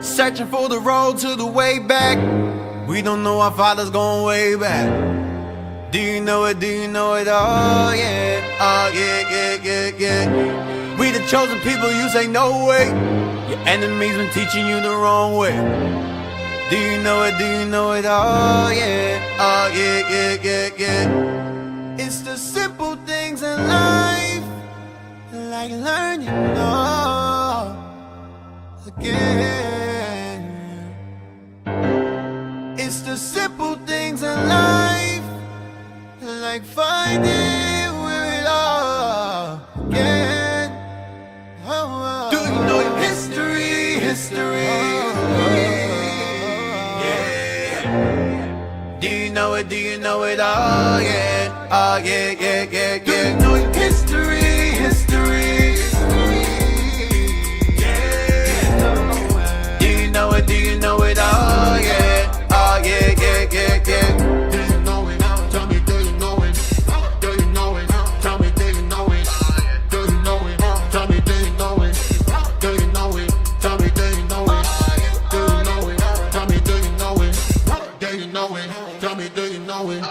Searching for the road to the way back. We don't know our father's going way back. Do you know it? Do you know it? Oh yeah, oh yeah, yeah, yeah, yeah. We the chosen people, you say no way. Your enemies been teaching you the wrong way. Do you know it? Do you know it? Oh yeah, oh yeah, yeah, yeah, yeah. It's the simple things in life, like learning all again. It's the simple things in life, like finding where it all began. Oh, do you know your history? History. Yeah. Do you know it? Do you know it? Oh yeah. Oh yeah, yeah, yeah, yeah. Do you know your history? History. Yeah. Do you know it? Do you know it? Oh yeah. Oh yeah, yeah, yeah, yeah. Do you know it? Tell me, do you know it? Do you know it? Tell me, do you know it? Do you know it? Tell me, do you know it? Do you know it? Tell me, do you know it? Do you know it? Tell me, do you know it? Do you know it? Tell me, do you know it?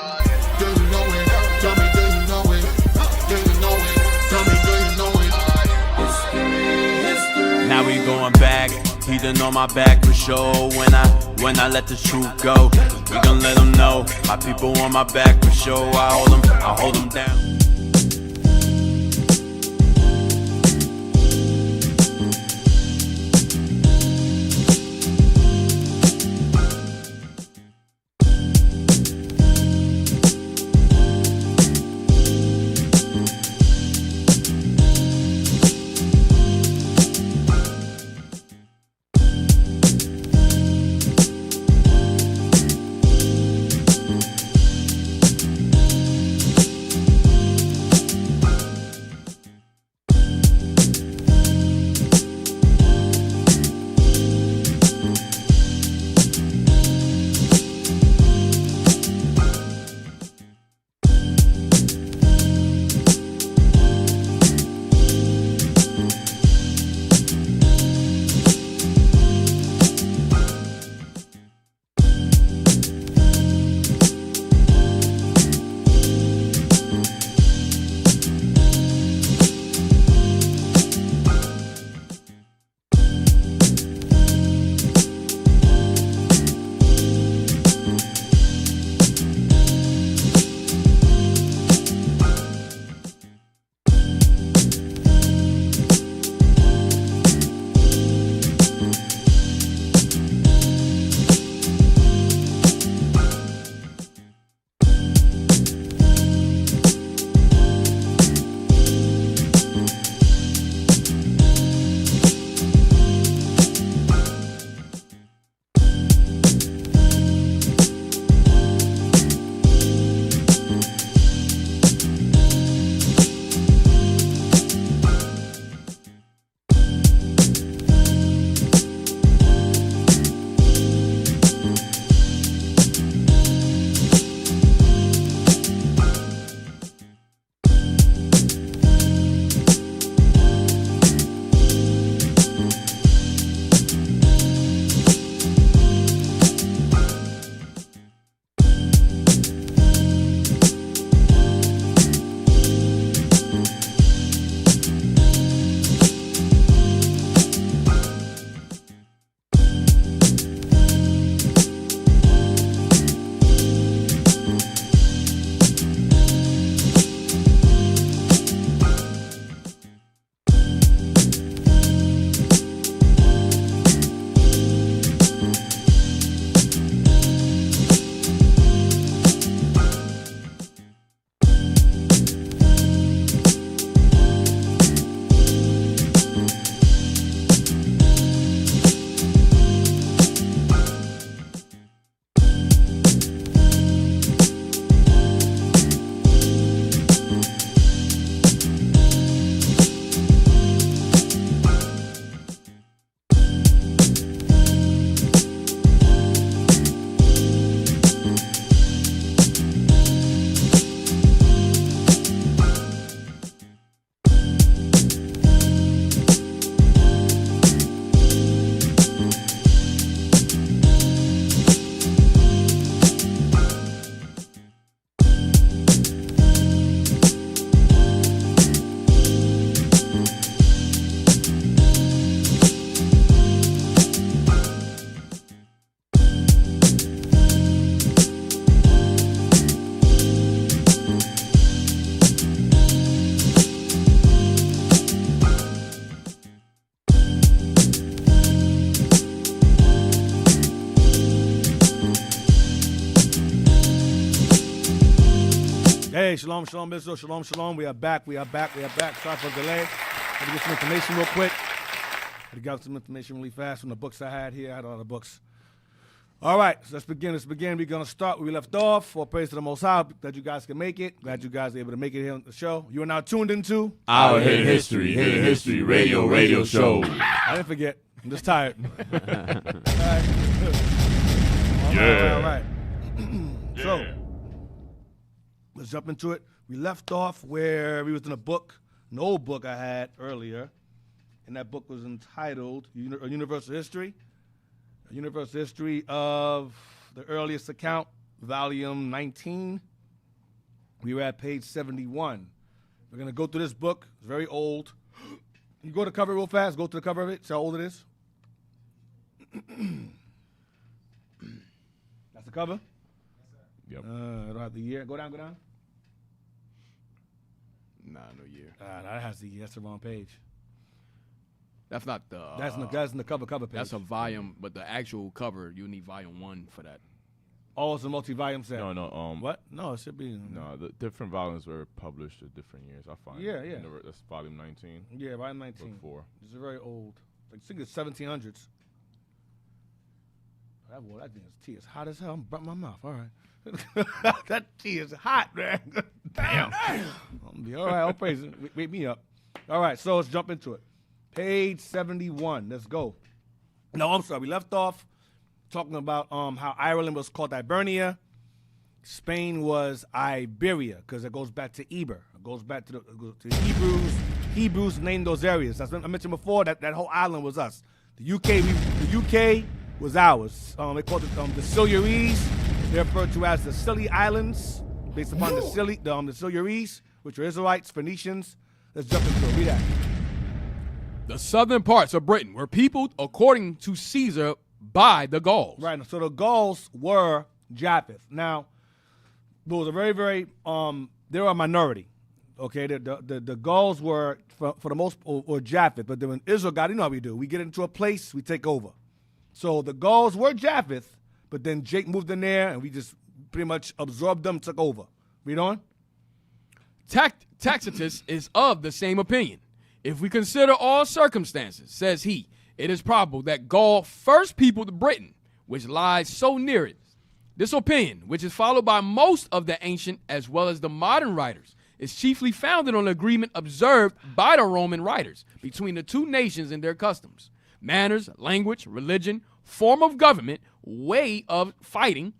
Do you know it? Tell me, do you know it? Do you know it? Tell me, do you know it? History. Now we going back. He done on my back for sure. When I let the truth go, we gon' let them know. My people on my back for sure. I hold them down. Hey, shalom, Israel, shalom. We are back. Sorry for the delay. Let me get some information real quick. I got some information really fast from the books I had here. I had all the books. All right, so let's begin. We're going to start where we left off. All praise to the Most High. Glad you guys can make it. Glad you guys are able to make it here on the show. You are now tuned into Our Hidden History radio show. I didn't forget. I'm just tired. All right. So, let's jump into it. We left off where we was in an old book I had earlier, and that book was entitled A Universal History. A Universal History of the Earliest Account, Volume 19. We were at page 71. We're going to go through this book. It's very old. You go to the cover real fast. Go to the cover of it. See how old it is? That's the cover? Yep. I don't have the year. Go down. Nah, no year. That has the year. That's the wrong page. That's not the. That's in the cover page. That's a volume, but the actual cover, you need volume 1 for that. Oh, it's a multi-volume set. No. What? No, it should be. No, the different volumes were published at different years. I find. Yeah. That's volume 19. Yeah, volume 19. Book 4. This is very old. I think it's 1700s. That thing tea is hot as hell. I'm burnt my mouth. All right. That tea is hot, man. Damn. I'll be all right. I'll praise it. Wake me up. All right, so let's jump into it. Page 71. Let's go. No, I'm sorry. We left off talking about how Ireland was called Ibernia. Spain was Iberia because it goes back to Eber. It goes back to the Hebrews. Hebrews named those areas. As I mentioned before, that whole island was us. The UK was ours. They called it the Silures. They're referred to as the Scilly Islands, based upon the Silures, which were Israelites, Phoenicians. Let's jump into it. Read that. The southern parts of Britain were peopled, according to Caesar, by the Gauls. Right. So the Gauls were Japheth. Now, there was a very, very they were a minority. Okay, the Gauls were for the most or Japheth, but then when Israel got, you know how we do. We get into a place, we take over. So the Gauls were Japheth, but then Jake moved in there, and we just pretty much absorbed them, took over. Read on. Tacitus is of the same opinion. If we consider all circumstances, says he, it is probable that Gaul first peopled Britain, which lies so near it. This opinion, which is followed by most of the ancient as well as the modern writers, is chiefly founded on agreement observed by the Roman writers between the two nations and their customs, manners, language, religion, form of government, way of fighting,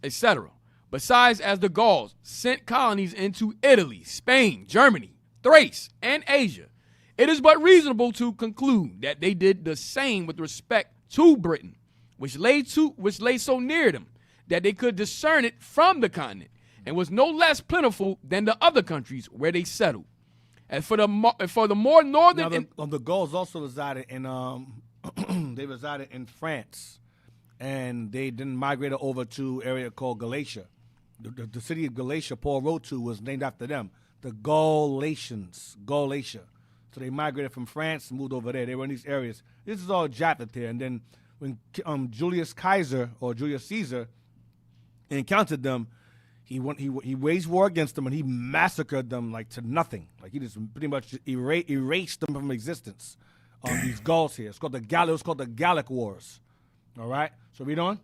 etc. Besides, as the Gauls sent colonies into Italy, Spain, Germany, Thrace, and Asia, it is but reasonable to conclude that they did the same with respect to Britain, which lay so near them that they could discern it from the continent, and was no less plentiful than the other countries where they settled. And for the more northern, now the Gauls also resided in they resided in France, and they then migrated over to an area called Galatia. The city of Galatia Paul wrote to was named after them, the Galatia. So they migrated from France and moved over there. They were in these areas. This is all Japheth here. And then when Julius Caesar encountered them, he waged war against them, and he massacred them like to nothing. Like he just pretty much erased them from existence. These Gauls here. It was called the Gallic Wars. All right? So read on.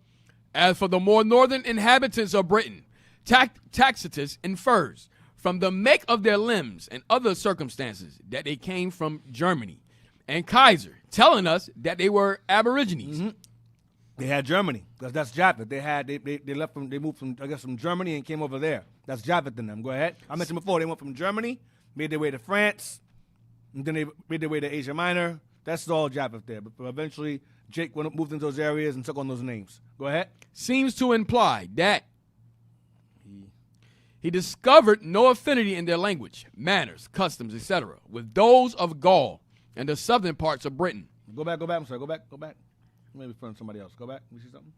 As for the more northern inhabitants of Britain, Tacitus infers from the make of their limbs and other circumstances that they came from Germany, and Kaiser telling us that they were aborigines. Mm-hmm. They had Germany, because that's Japheth. They moved from Germany and came over there. That's Japheth in them. Go ahead. I mentioned before, they went from Germany, made their way to France, and then they made their way to Asia Minor. That's all Japheth there. But eventually, Jake moved into those areas and took on those names. Go ahead. Seems to imply that he discovered no affinity in their language, manners, customs, etc., with those of Gaul and the southern parts of Britain. Go back. I'm sorry. Go back. Maybe from somebody else. Go back. You see something?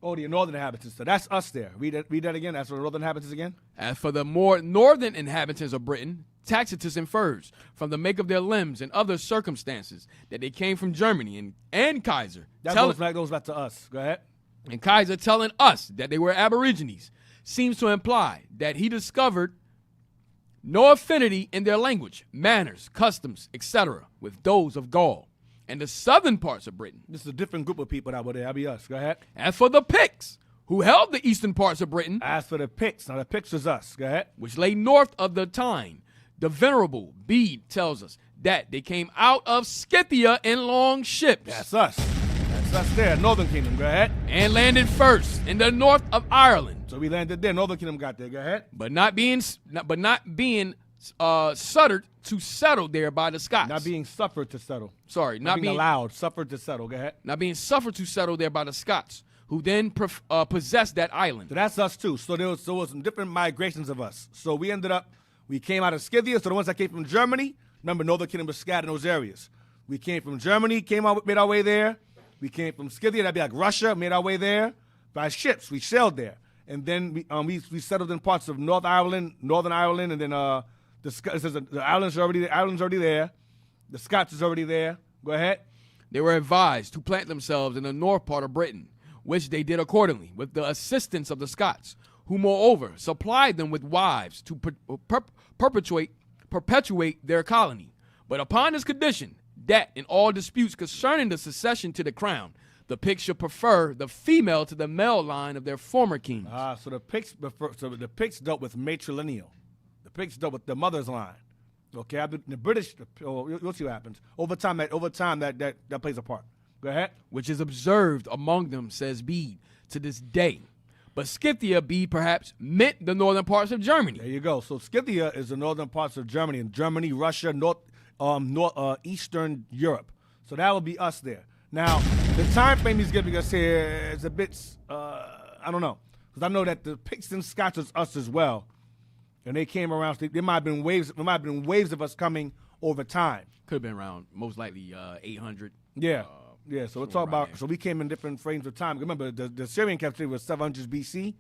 Oh, the northern inhabitants. So that's us there. Read that again. That's for the northern inhabitants again. As for the more northern inhabitants of Britain, Tacitus infers from the make of their limbs and other circumstances that they came from Germany and Kaiser. That goes back to us. Go ahead. And Kaiser telling us that they were aborigines, seems to imply that he discovered no affinity in their language, manners, customs, etc., with those of Gaul and the southern parts of Britain. This is a different group of people that were there. That'll be us. Go ahead. As for the Picts, who held the eastern parts of Britain, As for the Picts, now the Picts is us. Go ahead. which lay north of the Tyne, the venerable Bede tells us that they came out of Scythia in long ships That's us. That's us there. Northern Kingdom. Go ahead. and landed first in the north of Ireland, So we landed there. Northern Kingdom got there. Go ahead. but not being suffered to settle there by the Scots. Not being suffered to settle. Sorry, Not being allowed. Suffered to settle. Go ahead. not being suffered to settle there by the Scots, who then possessed that island. So that's us too. So there was some different migrations of us. So we came out of Scythia. So the ones that came from Germany, remember Northern Kingdom was scattered in those areas. We came from Germany, made our way there. We came from Scythia, that'd be like Russia, made our way there by ships. We sailed there, and then we settled in parts of Northern Ireland, and then the islands are already there. The Scots is already there. Go ahead. They were advised to plant themselves in the north part of Britain, which they did accordingly, with the assistance of the Scots, who moreover supplied them with wives to perpetuate their colony. But upon this condition, that in all disputes concerning the succession to the crown, the Picts should prefer the female to the male line of their former kings. So the Picts dealt with matrilineal. The Picts dealt with the mother's line. Okay, the British. You'll see what happens over time. That plays a part. Go ahead. Which is observed among them, says Bede, to this day. But Scythia, Bede perhaps meant the northern parts of Germany. There you go. So Scythia is the northern parts of Germany, and Germany, Russia, Eastern Europe. So that would be us there. Now, the time frame he's giving us here is a bit, I don't know, because I know that the Picts and Scots is us as well, and they came around. So there might have been waves. There might have been waves of us coming over time. Could have been around most likely 800. Yeah. Yeah, so we're talking around about, there. so we came in different frames of time. Remember, the Syrian captivity was 700 BC,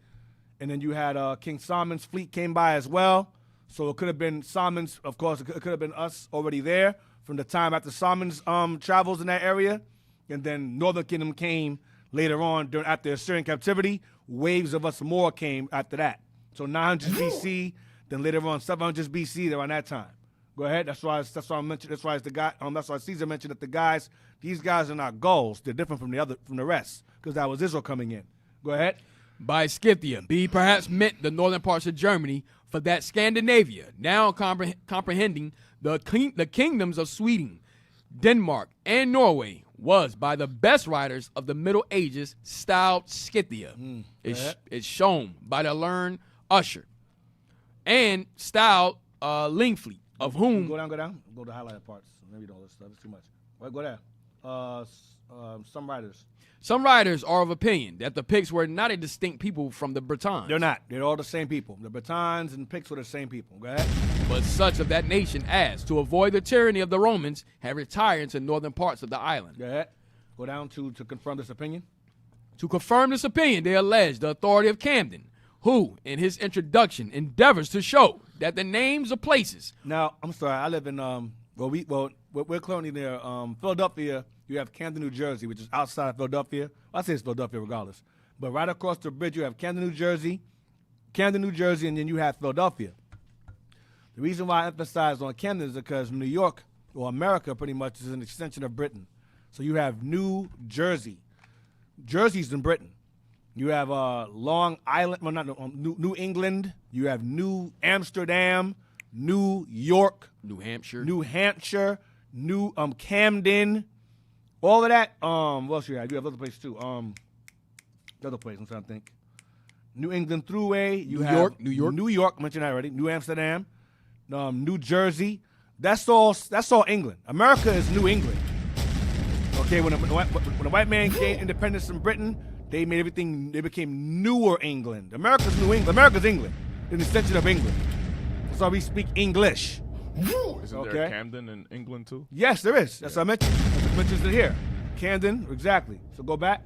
and then you had King Solomon's fleet came by as well. So it could have been Solomon's, of course, it could have been us already there from the time after Solomon's travels in that area. And then Northern Kingdom came later on after the Syrian captivity. Waves of us more came after that. So 900 BC, then later on 700 BC, around that time. Go ahead. That's why I mentioned. That's why that's why Caesar mentioned that these guys are not Gauls. They're different from the rest because that was Israel coming in. Go ahead. By Scythia, Bede perhaps meant the northern parts of Germany, for that Scandinavia, now comprehending the kingdoms of Sweden, Denmark, and Norway, was by the best writers of the Middle Ages styled Scythia. It's shown by the learned Usher and styled Lingfleet, of whom Go down. Go to highlighted parts. Maybe all this stuff. It's too much. Right, go there. Some writers are of opinion that the Picts were not a distinct people from the Bretons. They're not. They're all the same people. The Bretons and Picts were the same people. Go ahead. But such of that nation as, to avoid the tyranny of the Romans, have retired into northern parts of the island. Go ahead. Go down to confirm this opinion. To confirm this opinion, they allege the authority of Camden, who, in his introduction, endeavors to show that the names of places. Now, I'm sorry. I live in we're currently near Philadelphia. You have Camden, New Jersey, which is outside of Philadelphia. Well, I say it's Philadelphia regardless. But right across the bridge, you have Camden, New Jersey, and then you have Philadelphia. The reason why I emphasize on Camden is because New York, or America pretty much, is an extension of Britain. So you have New Jersey. Jersey's in Britain. You have Long Island, well, not New England. You have New Amsterdam, New York, New Hampshire, New Camden. All of that. What else you have? You have other places too. Other places, I'm trying to think. New England Thruway. New York. Mentioned that already. New Amsterdam. New Jersey. That's all England. America is New England. Okay, when the white man gained independence from Britain, they made everything. They became Newer England. America's New England. America's England. An extension of England. That's why we speak English. Isn't there a Camden in England too? Yes, there is. That's what I mentioned. It mentions it here. Camden, exactly. So go back.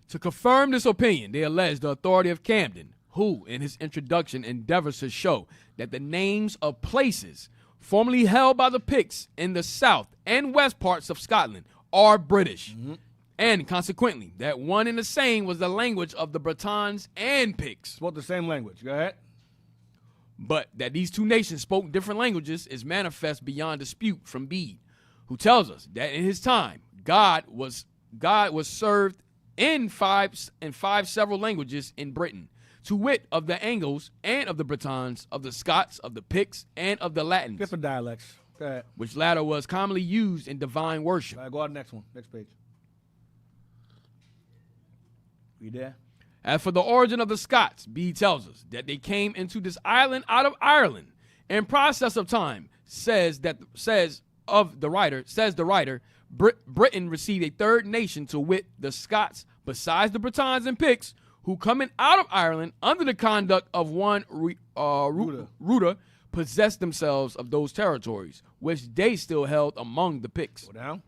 To confirm this opinion, they allege the authority of Camden, who, in his introduction, endeavors to show that the names of places formerly held by the Picts in the south and west parts of Scotland are British. and consequently, that one and the same was the language of the Bretons and Picts. Spoke the same language. Go ahead. But that these two nations spoke different languages is manifest beyond dispute from Bede, who tells us that in his time, God was served in five several languages in Britain, to wit of the Angles and of the Bretons, of the Scots, of the Picts, and of the Latins, Different dialects. Go ahead. which latter was commonly used in divine worship. All right, go on to the next one. Next page. You there? As for the origin of the Scots, Bede tells us that they came into this island out of Ireland. In process of time, says the writer, Britain received a third nation, to wit the Scots, besides the Bretons and Picts, who coming out of Ireland under the conduct of one Ruda, possessed themselves of those territories, which they still held among the Picts. Go down.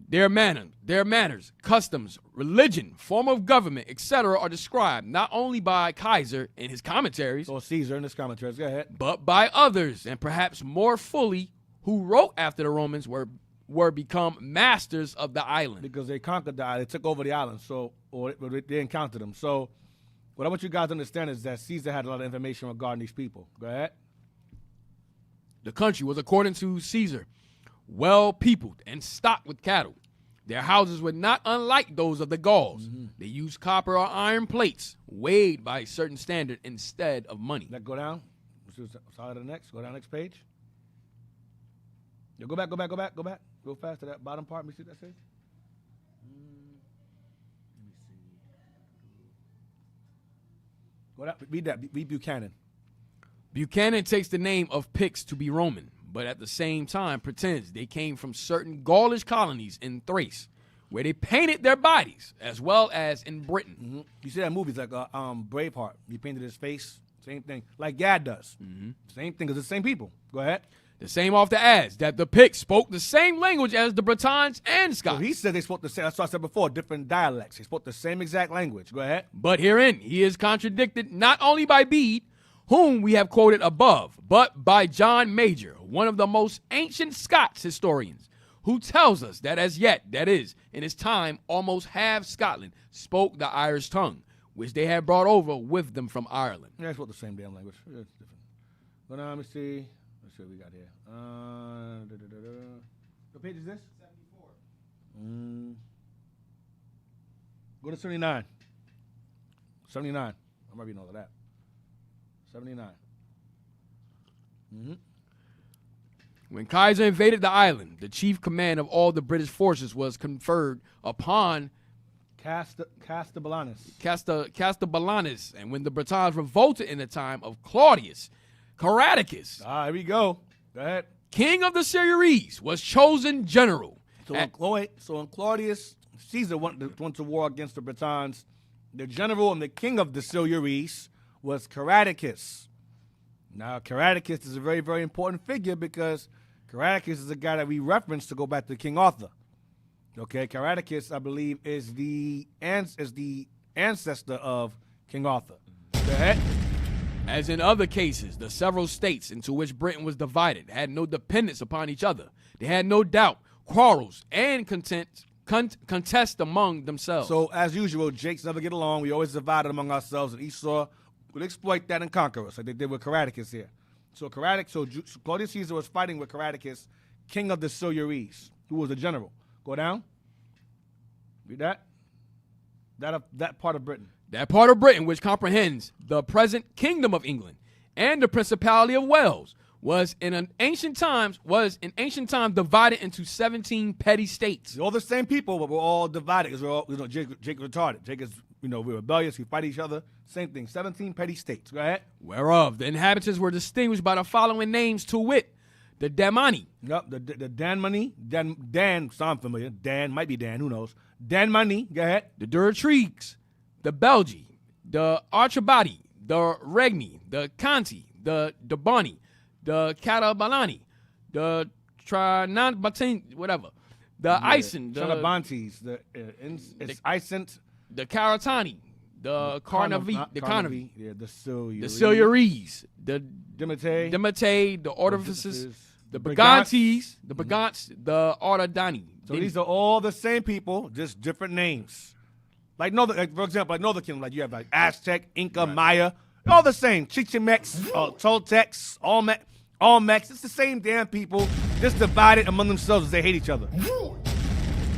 Their manners, customs, religion, form of government, etc. are described not only by Kaiser in his commentaries, Or Caesar in his commentaries. Go ahead. but by others, and perhaps more fully, who wrote after the Romans were become masters of the island. Because they conquered the island. They took over the island. Or they encountered them. So what I want you guys to understand is that Caesar had a lot of information regarding these people. Go ahead. The country was, according to Caesar, well peopled and stocked with cattle. Their houses were not unlike those of the Gauls. They used copper or iron plates, weighed by a certain standard instead of money. Let's go down. Sorry to the next. Go down next page. Yo, go back. Go fast to that bottom part. Let me see what that says. Let me see. Go down. Read that. Read Buchanan. Buchanan takes the name of Picts to be Roman, but at the same time pretends they came from certain Gaulish colonies in Thrace, where they painted their bodies, as well as in Britain. Mm-hmm. You see that movies like Braveheart. He painted his face. Same thing. Like Gad does. Same thing, because it's the same people. Go ahead. The same author adds that the Picts spoke the same language as the Bretons and So Scots. he said they spoke the same. That's what I said before. Different dialects. They spoke the same exact language. Go ahead. But herein he is contradicted not only by Bede, whom we have quoted above, but by John Major, one of the most ancient Scots historians, who tells us that as yet, that is, in his time, almost half Scotland spoke the Irish tongue, which they had brought over with them from Ireland. Yeah, they spoke the same damn language. Yeah, it's different. But now let me see. Let's see what we got here. What page is this? 74. Go to 79. 79. I'm reading all of that. 79. When Kaiser invaded the island, the chief command of all the British forces was conferred upon Castellanus. Castellanus, and when the Bretons revolted in the time of Claudius, Caradicus, Here we go. Go ahead. king of the Silures, was chosen general. So when Claudius Caesar went to war against the Bretons, the general and the king of the Silures was Caradicus. Now, Caradicus is a very, very important figure because Caradicus is a guy that we reference to go back to King Arthur. Okay, Caradicus, I believe, is the ancestor of King Arthur. Go ahead. As in other cases, the several states into which Britain was divided had no dependence upon each other. They had no doubt, quarrels, and contest among themselves. So, as usual, Jakes never get along. We always divided among ourselves, and Esau would exploit that and conquer us, like they did with Caradicus here. So Claudius Caesar was fighting with Caradicus, king of the Silures, who was a general. Go down. Read that. That part of Britain. That part of Britain which comprehends the present kingdom of England and the principality of Wales was in ancient times divided into 17 petty states. They're all the same people, but we're all divided because we're all, Jake retarded. Jake is, we're rebellious. We fight each other. Same thing. 17 petty states. Go ahead. Whereof the inhabitants were distinguished by the following names, to wit, the Damani. Yep, the Danmani. Dan sound familiar. Dan, might be Dan, who knows. Danmani. Go ahead. The Duratrigues, the Belgi, the Archibadi, the Regni, the Conti, the Debani, the Catabalani, the Trananbatin, whatever, the Ison, the Tranabantes, it's Isent, the Caratani, the Carnavi, yeah, the Silures, the Silures, the Dimite, Dimite, the Orifices, the Brigantes, the Brigants, the Ardani. So these are all the same people, just different names. Like for example, like Northern Kingdom, like you have like Aztec, Inca, Maya, all the same. Chichimex, Toltecs, Olmecs. It's the same damn people, just divided among themselves as they hate each other.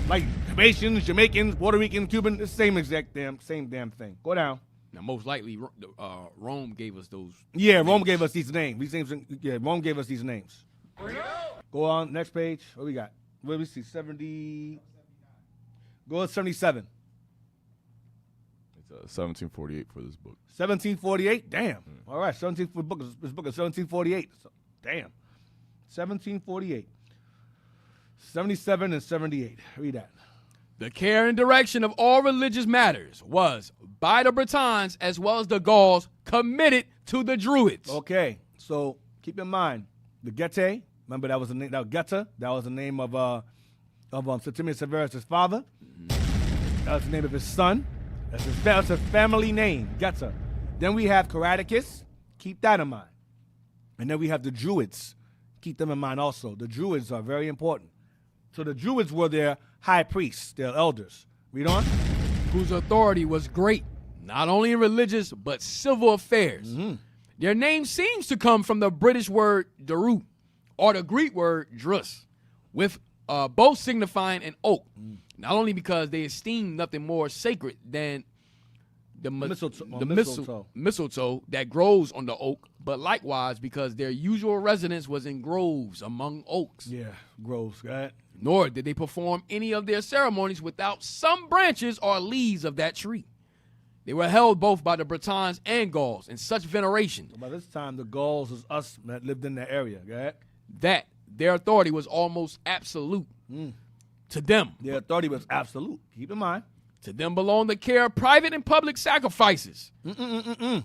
Like Haitians, Jamaicans, Puerto Ricans, Cubans, it's the same damn thing. Go down. Now, most likely, Rome gave us those. Yeah, Rome gave us these names. Rome gave us these names. Go on, next page. What we got? What do we see? 70. Go to 77. It's 1748 for this book. 1748? Damn. All right, this book is 1748. So, damn. 1748. 77 and 78. Read that. The care and direction of all religious matters was, by the Britons as well as the Gauls, committed to the Druids. Okay, so keep in mind, the Getae, remember that was the name, Geta, that was the name of Septimius Severus' father. That was the name of his son. That's a family name, Geta. Then we have Caradicus, keep that in mind. And then we have the Druids, keep them in mind also. The Druids are very important. So the Druids were their high priests, their elders. Read on. Whose authority was great, not only in religious but civil affairs. Mm-hmm. Their name seems to come from the British word Daru, or the Greek word Drus, with both signifying an oak. Not only because they esteemed nothing more sacred than the mistletoe that grows on the oak, but likewise because their usual residence was in groves among oaks. Yeah, groves, right? Nor did they perform any of their ceremonies without some branches or leaves of that tree. They were held both by the Britons and Gauls in such veneration. So by this time, the Gauls was us that lived in that area, right? That their authority was almost absolute. To them. Their authority was absolute. Keep in mind. To them belonged the care of private and public sacrifices. The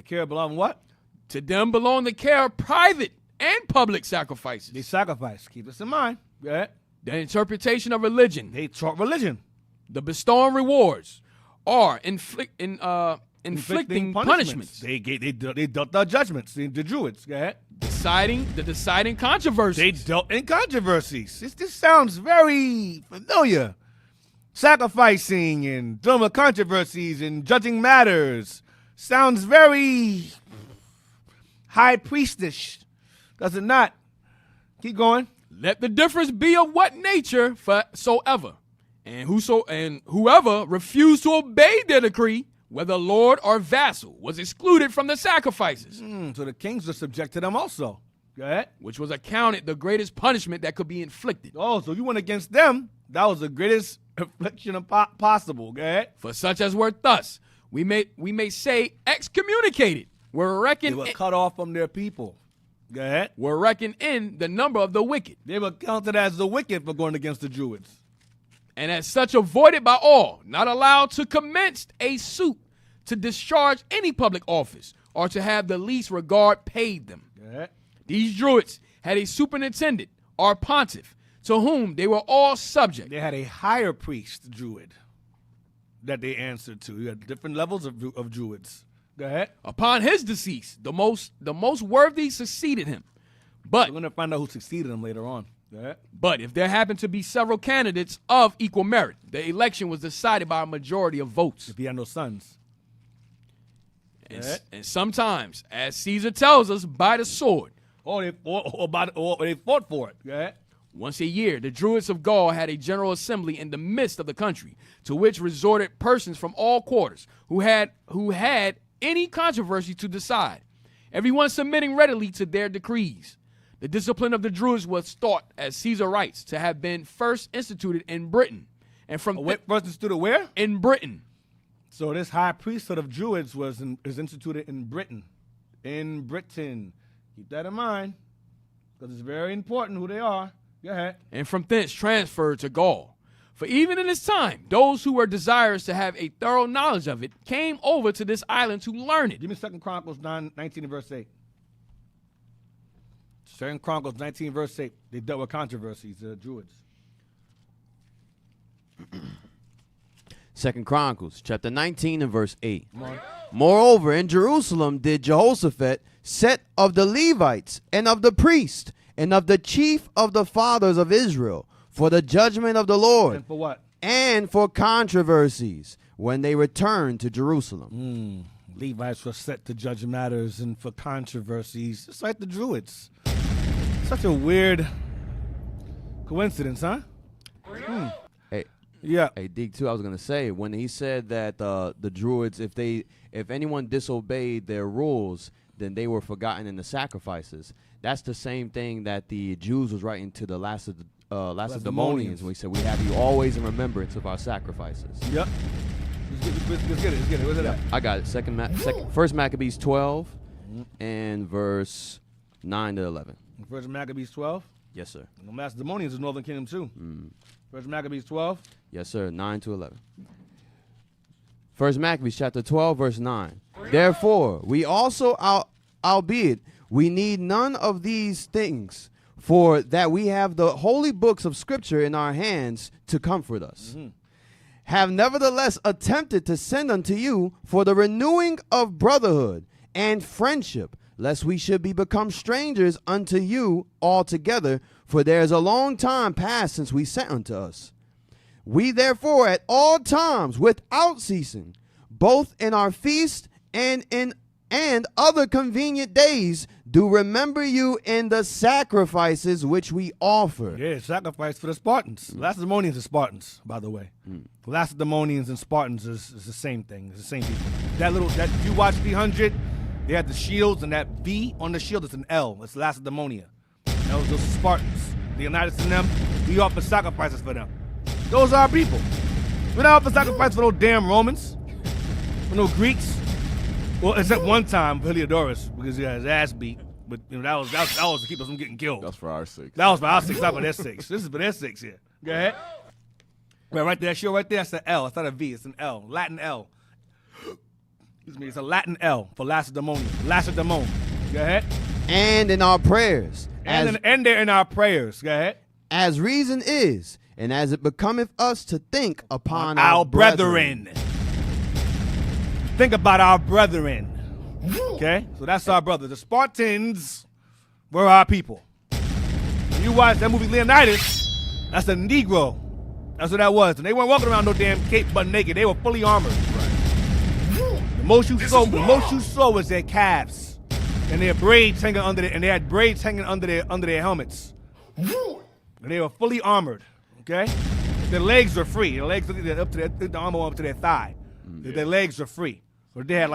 care belonged what? To them belonged the care of private and public sacrifices. They sacrificed. Keep this in mind. Right? The interpretation of religion. They taught religion. The bestowing rewards or inflicting punishments. They dealt out judgments. The Druids. Right? The deciding controversies. They dealt in controversies. This sounds very familiar. Sacrificing and dealing with controversies and judging matters sounds very high priestish. Does it not? Keep going. Let the difference be of what nature soever, and whoever refused to obey their decree, whether lord or vassal, was excluded from the sacrifices. So the kings were subject to them also. Go ahead. Which was accounted the greatest punishment that could be inflicted. Oh, so you went against them. That was the greatest affliction possible. Go ahead. For such as were thus, we may say excommunicated, were reckoned. They were cut off from their people. Go ahead. Were reckoned in the number of the wicked. They were counted as the wicked for going against the Druids. And as such avoided by all, not allowed to commence a suit to discharge any public office or to have the least regard paid them. Go ahead. These Druids had a superintendent or pontiff to whom they were all subject. They had a higher priest, Druid, that they answered to. You had different levels of Druids. Go ahead. Upon his decease, the most worthy succeeded him. But we're going to find out who succeeded him later on. Go ahead. But if there happened to be several candidates of equal merit, the election was decided by a majority of votes. If he had no sons. And sometimes, as Caesar tells us, by the sword. Or they fought for it. Go ahead. Once a year, the Druids of Gaul had a general assembly in the midst of the country, to which resorted persons from all quarters who had any controversy to decide, everyone submitting readily to their decrees. The discipline of the Druids was thought, as Caesar writes, to have been first instituted in Britain. And from first instituted where? In Britain. So this high priesthood of Druids is instituted in Britain. In Britain. Keep that in mind, because it's very important who they are. Go ahead. And from thence transferred to Gaul. For even in this time, those who were desirous to have a thorough knowledge of it came over to this island to learn it. Give me 2 Chronicles 19 and verse 8. 2 Chronicles 19 verse 8. They dealt with controversies, the Druids. 2 Chronicles chapter 19 and verse 8. Moreover, in Jerusalem did Jehoshaphat set of the Levites and of the priests and of the chief of the fathers of Israel for the judgment of the Lord And for what? and for controversies when they returned to Jerusalem. Levites were set to judge matters and for controversies, just like the Druids. Such a weird coincidence, huh? Hey, Yeah. hey, Deke, too, I was gonna say when he said that the Druids, if anyone disobeyed their rules, then they were forgotten in the sacrifices. That's the same thing that the Jews was writing to the Lacedaemonians when he said, "We have you always in remembrance of our sacrifices." Yep. Let's get it. Where's it at? I got it. First Maccabees 12 and verse 9 to 11. First Maccabees 12. Yes, sir. The Macedonians is Northern Kingdom too. First Maccabees 12. Yes, sir. 9 to 11. First Maccabees chapter 12, verse 9. Therefore, we also, albeit we need none of these things, for that we have the holy books of Scripture in our hands to comfort us. Have nevertheless attempted to send unto you for the renewing of brotherhood and friendship, lest we should be become strangers unto you altogether, for there is a long time past since we sent unto us. We therefore at all times without ceasing, both in our feast and other convenient days, do remember you in the sacrifices which we offer. Yeah, sacrifice for the Spartans. Lacedaemonians are Spartans, by the way. Lacedaemonians and Spartans is the same thing. It's the same people. That you watch 300, they had the shields, and that V on the shield is an L. It's Lacedaemonia. Those are Spartans. Leonidas and them, we offer sacrifices for them. Those are our people. We don't offer sacrifices for no damn Romans, for no Greeks. Well, except one time, Heliodorus, because he got his ass beat. But that was to keep us from getting killed. That's for our sake. That was for our sakes, not for their sakes. This is for their sakes here. Go ahead. Right there, sure, right there, that's an L. It's not a V, it's an L. Latin L. Excuse me, it's a Latin L for Lacedaemonian. Lacedaemon. Go ahead. And in our prayers. And they're in our prayers. Go ahead. As reason is, and as it becometh us to think upon Our brethren. Think about our brethren. Okay? So that's our brother. The Spartans were our people. When you watch that movie Leonidas, that's a Negro. That's what that was. And they weren't walking around no damn cape butt naked. They were fully armored. The most you saw was their calves. And their braids hanging under their, and they had braids hanging under their helmets. And they were fully armored. Okay? Their legs were free. Their legs up to the armor up to their thigh. Their legs were free. But they had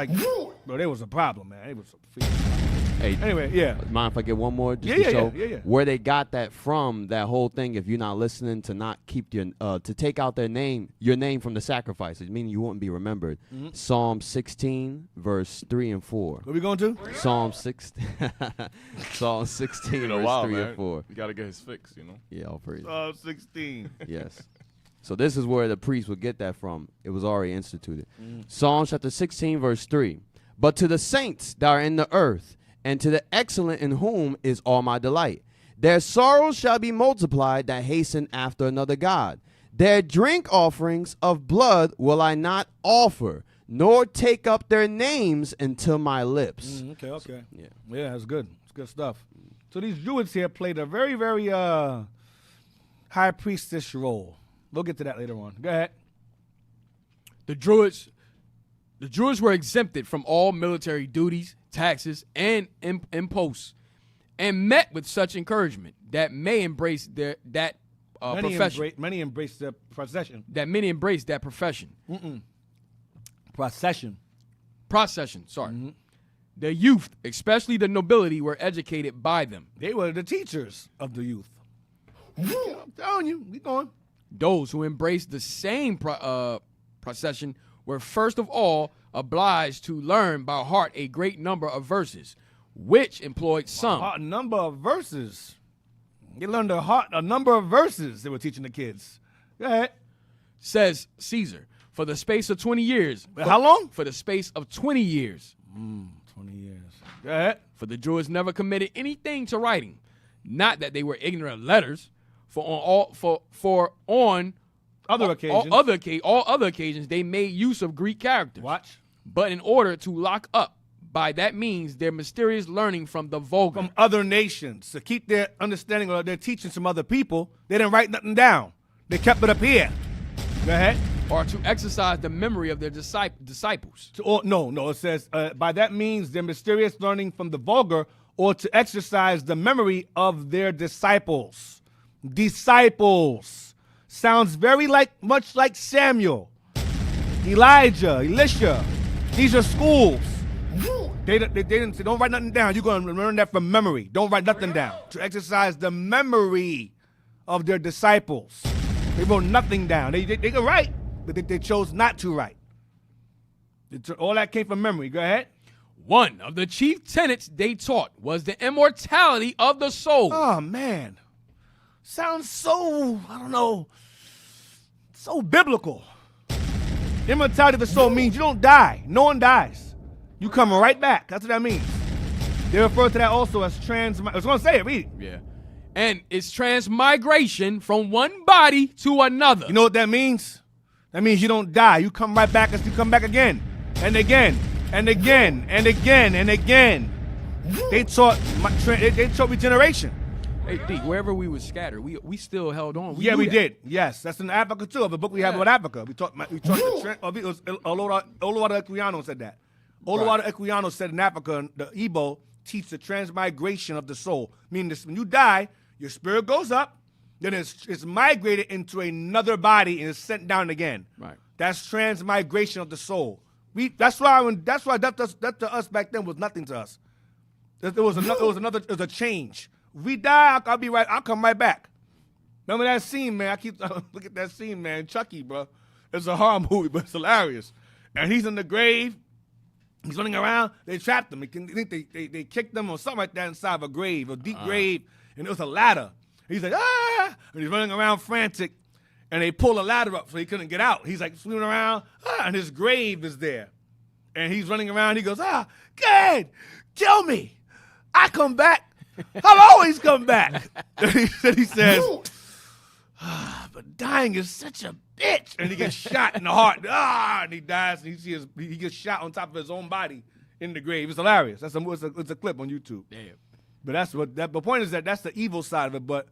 bro, there was a problem, man. It was a freaking problem. Hey, anyway, yeah. Mind if I get one more? Just Yeah, to show yeah. where they got that from, that whole thing, if you're not listening, to not keep your, to take out your name from the sacrifices, meaning you wouldn't be remembered. Psalm 16, verse 3 and 4. What we going to? Psalm 16, Psalm 16, Been a verse while, 3 man. and 4. You gotta get his fix, you know. Yeah, all praise. 16. Yes. So this is where the priest would get that from. It was already instituted. Psalm chapter 16, verse 3. But to the saints that are in the earth, and to the excellent in whom is all my delight, their sorrows shall be multiplied that hasten after another God. Their drink offerings of blood will I not offer, nor take up their names into my lips. Okay. So, yeah. Yeah, that's good. It's good stuff. So these Druids here played a very, very high priestess role. We'll get to that later on. Go ahead. The Druids were exempted from all military duties, taxes, and imposts, and met with such encouragement that many embraced profession. Many embraced the procession. That many embraced that profession. Procession. Sorry. The youth, especially the nobility, were educated by them. They were the teachers of the youth. I'm telling you, keep going. Those who embraced the same procession were first of all obliged to learn by heart a great number of verses, which employed some. A number of verses. They learned a number of verses they were teaching the kids. Go ahead. Says Caesar, for the space of 20 years. How long? For the space of 20 years. 20 years. Go ahead. For the Druids never committed anything to writing. Not that they were ignorant of letters, on Other occasions. all other occasions they made use of Greek characters. Watch. but in order to lock up by that means their mysterious learning from the vulgar. From other nations. To keep their understanding or their teachings from other people, they didn't write nothing down. They kept it up here. Go ahead. Or to exercise the memory of their disciples. No, it says, by that means their mysterious learning from the vulgar, or to exercise the memory of their disciples. Disciples. Sounds very much like Samuel, Elijah, Elisha. These are schools. They didn't say, don't write nothing down. You're going to learn that from memory. Don't write nothing down. To exercise the memory of their disciples. They wrote nothing down. They could write, but they chose not to write. All that came from memory. Go ahead. One of the chief tenets they taught was the immortality of the soul. Oh, man. Sounds so, I don't know, so biblical. Immortality of the soul means you don't die. No one dies. You come right back. That's what that means. They refer to that also as I was going to say it. Read it. Yeah. And it's transmigration from one body to another. You know what that means? That means you don't die. You come right back as you come back again and again and again and again and again. They taught regeneration. Hey, D, wherever we were scattered, we still held on. We did. Yes, that's in Africa too. Of a book we have about Africa. We taught it was Oluwada Equiano said that. Oluwada Equiano said in Africa, the Igbo teach the transmigration of the soul. Meaning this, when you die, your spirit goes up, then it's migrated into another body and is sent down again. Right. That's transmigration of the soul. That's why that to us back then was nothing to us. It was a change. If we die, I'll come right back. Remember that scene, man? I keep look at that scene, man. Chucky, bro. It's a horror movie, but it's hilarious. And he's in the grave. He's running around. They trapped him. They kicked him or something like that inside of a grave, a deep grave, and it was a ladder. He's like, ah! And he's running around frantic, and they pull a ladder up so he couldn't get out. He's like swimming around, and his grave is there. And he's running around. He goes, go ahead, kill me. I come back. I'll always come back. And he says, but dying is such a bitch. And he gets shot in the heart. And he dies. And he gets shot on top of his own body in the grave. It's hilarious. It's a clip on YouTube. Damn. But the point is that's the evil side of it. But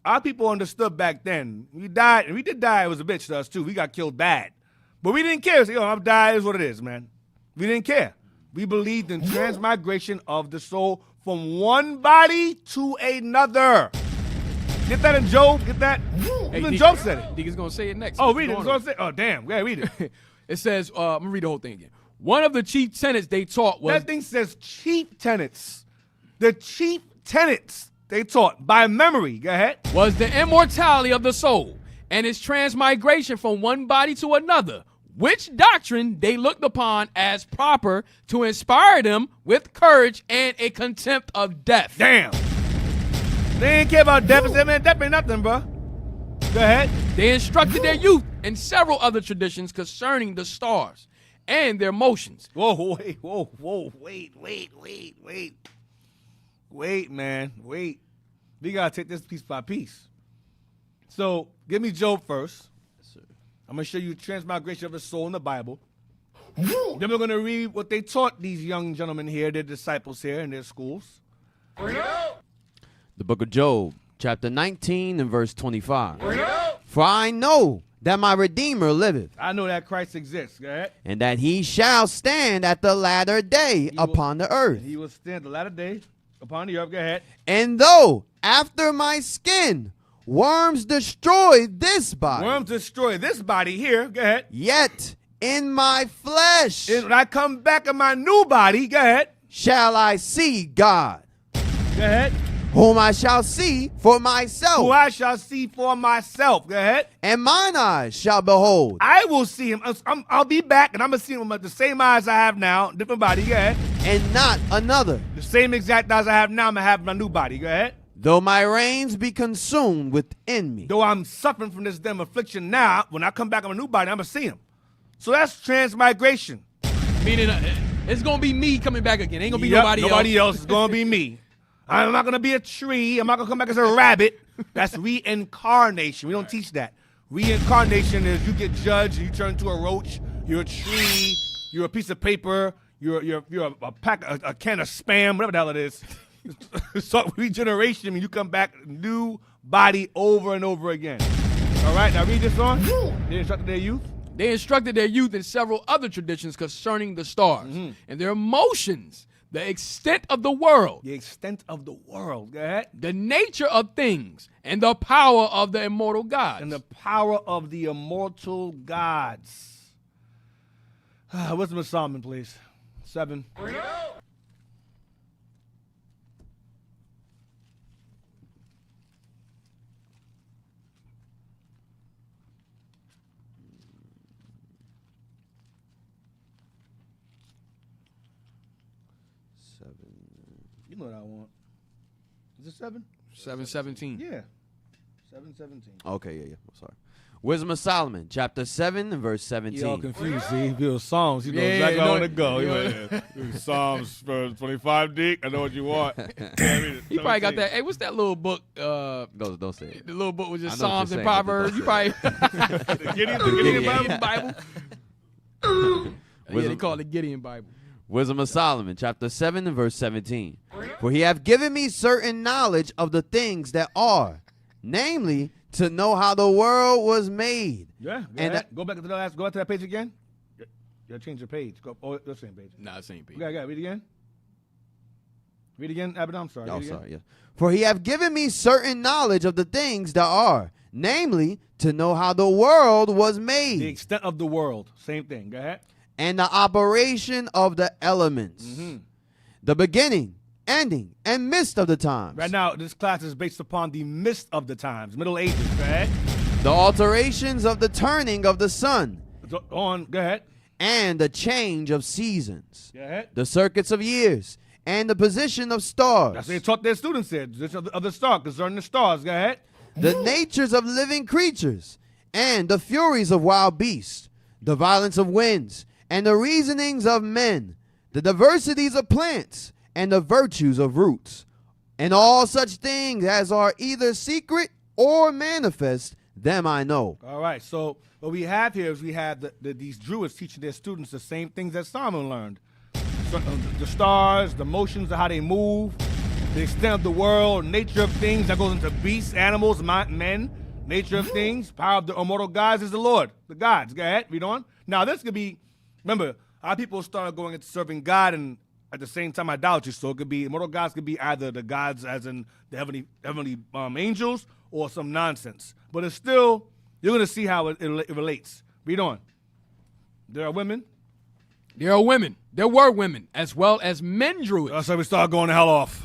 our people understood back then. We died, and we did die. It was a bitch to us too. We got killed bad, but we didn't care. So, I'm dying is what it is, man. We didn't care. We believed in transmigration of the soul from one body to another. Get that in Job? Get that? Hey, Even Job said it. Diggy's going to say it next. Oh, read it. Oh, damn. Yeah, read it. It says, I'm going to read the whole thing again. One of the chief tenets they taught was... That thing says chief tenets. The chief tenets they taught by memory. Go ahead. Was the immortality of the soul and its transmigration from one body to another, which doctrine they looked upon as proper to inspire them with courage and a contempt of death. Damn. They didn't care about death. They said, man, death ain't nothing, bro. Go ahead. They instructed their youth in several other traditions concerning the stars and their motions. Wait, man. Wait. We got to take this piece by piece. So, give me Job first. Yes, sir. I'm going to show you transmigration of the soul in the Bible. Then we're going to read what they taught these young gentlemen here, their disciples here in their schools. The book of Job, chapter 19 and verse 25. For I know that my Redeemer liveth, I know that Christ exists. Go ahead. and that he shall stand at the latter day upon the earth. He will stand the latter day upon the earth. Go ahead. And though after my skin worms destroy this body, Worms destroy this body here. Go ahead. yet in my flesh And when I come back in my new body, go ahead. shall I see God, Go ahead. whom I shall see for myself, Who I shall see for myself. Go ahead. and mine eyes shall behold, I will see him. I'll be back, and I'm going to see him with the same eyes I have now. Different body. Go ahead. and not another. The same exact eyes I have now, I'm going to have my new body. Go ahead. Though my reins be consumed within me. Though I'm suffering from this damn affliction now, when I come back in my new body, I'm going to see him. So that's transmigration. Meaning it's going to be me coming back again. Ain't going to be Yep, nobody else. It's going to be me. I'm not going to be a tree. I'm not going to come back as a rabbit. That's reincarnation. We don't teach that. Reincarnation is you get judged and you turn into a roach. You're a tree. You're a piece of paper. You're a can of Spam, whatever the hell it is. So regeneration means you come back new body over and over again. All right, now read this on. They instructed their youth. They instructed their youth in several other traditions concerning the stars and their motions, the extent of the world, The extent of the world. Go ahead. the nature of things, and the power of the immortal gods. And the power of the immortal gods. Wisdom of Solomon, please. 7. You know what I want. Is it 7? 7:17. Yeah. 7:17. Okay, yeah. I'm sorry. Wisdom of Solomon, chapter 7 and verse 17. He all confused. See, he feels Psalms. He knows Yeah, exactly yeah, where I no, want to go. you know, Psalms verse 25, Dick. I know what you want. He probably got that. Hey, what's that little book? Don't say it. The little book was just I know what Psalms you're and saying, but Proverbs. You probably The Gideon Gideon Bible? Bible. Yeah, they Wisdom- call it the Gideon Bible. Wisdom of Solomon, chapter 7 and verse 17. For he hath given me certain knowledge of the things that are, namely, to know how the world was made. Yeah. And Go back to the last. Go back to that page again. Yeah, change the page. Go. Oh, the same page. Nah, same page. Okay, read again. Read again, Abaddon. I'm sorry. Oh, Read again. sorry, yeah. For he hath given me certain knowledge of the things that are, namely, to know how the world was The made, extent of the world. Same thing. Go ahead. and the operation of the elements, the beginning, ending, and midst of the times, Right now, this class is based upon the mist of the times, Middle Ages. Go ahead. the alterations of the turning of the sun, Go on. Go ahead. and the change of seasons, Go ahead. the circuits of years, and the position of stars, That's what they taught their students. Said this of the star concerning the stars. Go ahead. the natures of living creatures, and the furies of wild beasts, the violence of winds, and the reasonings of men, the diversities of plants, and the virtues of roots, and all such things as are either secret or manifest, them I know. All right. So what we have here is we have these Druids teaching their students the same things that Solomon learned. So, the stars, the motions of how they move, the extent of the world, nature of things that goes into beasts, animals, men, nature of things, power of the immortal gods is the Lord, the gods. Go ahead, read on. Now this could be, remember, our people started going into serving God and at the same time idolatry. So it could be, immortal gods could be either the gods as in the heavenly angels or some nonsense. But it's still, you're going to see how it relates. Read on. There are women. There are women. There were women as well as men Druids. So we start going the hell off.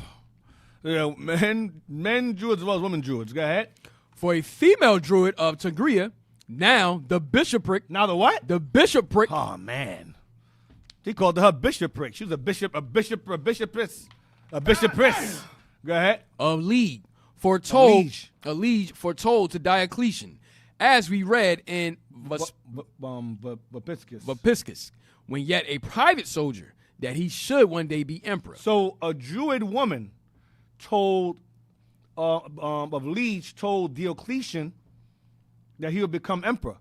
Men Druids as well as women Druids. Go ahead. For a female Druid of Tigria, now the bishopric. Now the what? The bishopric. Oh, man. He called her bishopric. She was a bishopress. Go ahead. Of League, foretold liege. a liege foretold to Diocletian, as we read in Vapiscus. Vapiscus, when yet a private soldier, that he should one day be emperor. So a Druid woman told, of liege, told Diocletian that he would become emperor.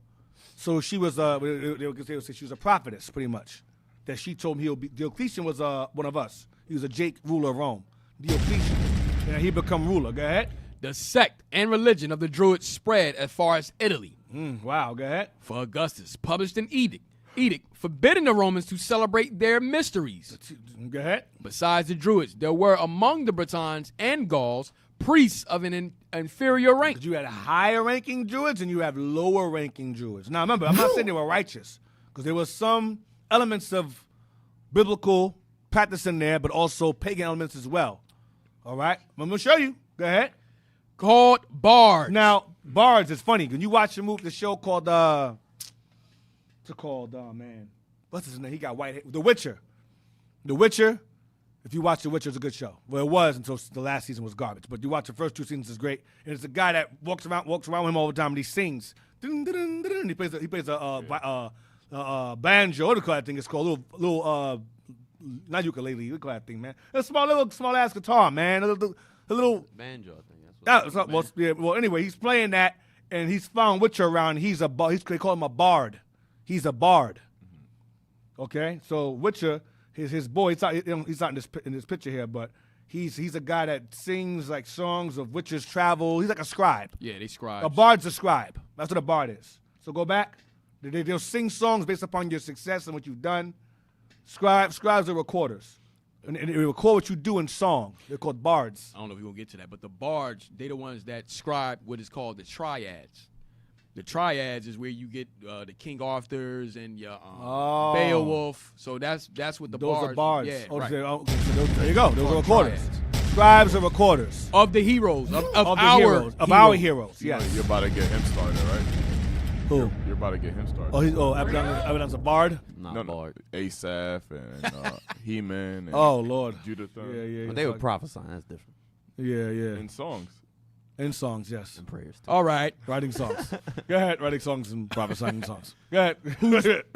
So she was, they would say she was a prophetess, pretty much. That she told him he'll be. Diocletian was one of us. He was a Jake ruler of Rome. Diocletian, and he become ruler. Go ahead. The sect and religion of the Druids spread as far as Italy. Wow. Go ahead. For Augustus published an edict forbidding the Romans to celebrate their mysteries. Go ahead. Besides the Druids, there were among the Britons and Gauls priests of an inferior rank. But you had higher ranking Druids and you have lower ranking Druids. Now remember, I'm not saying they were righteous, because there was some elements of biblical practice in there, but also pagan elements as well. All right? I'm going to show you. Go ahead. Called bards. Now, bards is funny. When you watch the show called, what's it called? Oh, man. What's his name? He got white hair. The Witcher. The Witcher. If you watch The Witcher, it's a good show. Well, it was until the last season was garbage. But you watch the first 2 seasons, it's great. And it's a guy that walks around with him all the time, and he sings. Dun, dun, dun, dun, dun. He plays a banjo. What do you call that thing? It's called little not ukulele. What do you call that thing, man? A small ass guitar, man. A little Banjo, I think. That's well, anyway, he's playing that, and he's found Witcher around. They call him a bard. He's a bard. Okay, so Witcher, his boy, he's not in this picture here, but he's a guy that sings like songs of Witcher's travel. He's like a scribe. Yeah, they scribes. A bard's a scribe. That's what a bard is. So go back. They'll sing songs based upon your success and what you've done. Scribes are recorders. And they record what you do in song. They're called bards. I don't know if we're going to get to that, but the bards, they the ones that scribe what is called the triads. The triads is where you get the King Arthurs and your Beowulf. So that's what the Those bards. are bards. Yeah, Oh, right. okay, so there you go. Those are recorders. Triads. Scribes are recorders. Of the heroes. Of Of our heroes. Of our heroes. You know, Yes. you're about to get him started, right? Who? You're about to get him started. Abaddon's a bard? Not bard. Asaph and Heman and Oh, Lord. Judith. Yeah. When they were prophesying, that's different. Yeah. In songs. In songs, yes. And prayers, too. All right. Writing songs. Go ahead. Writing songs and prophesying songs. Go ahead.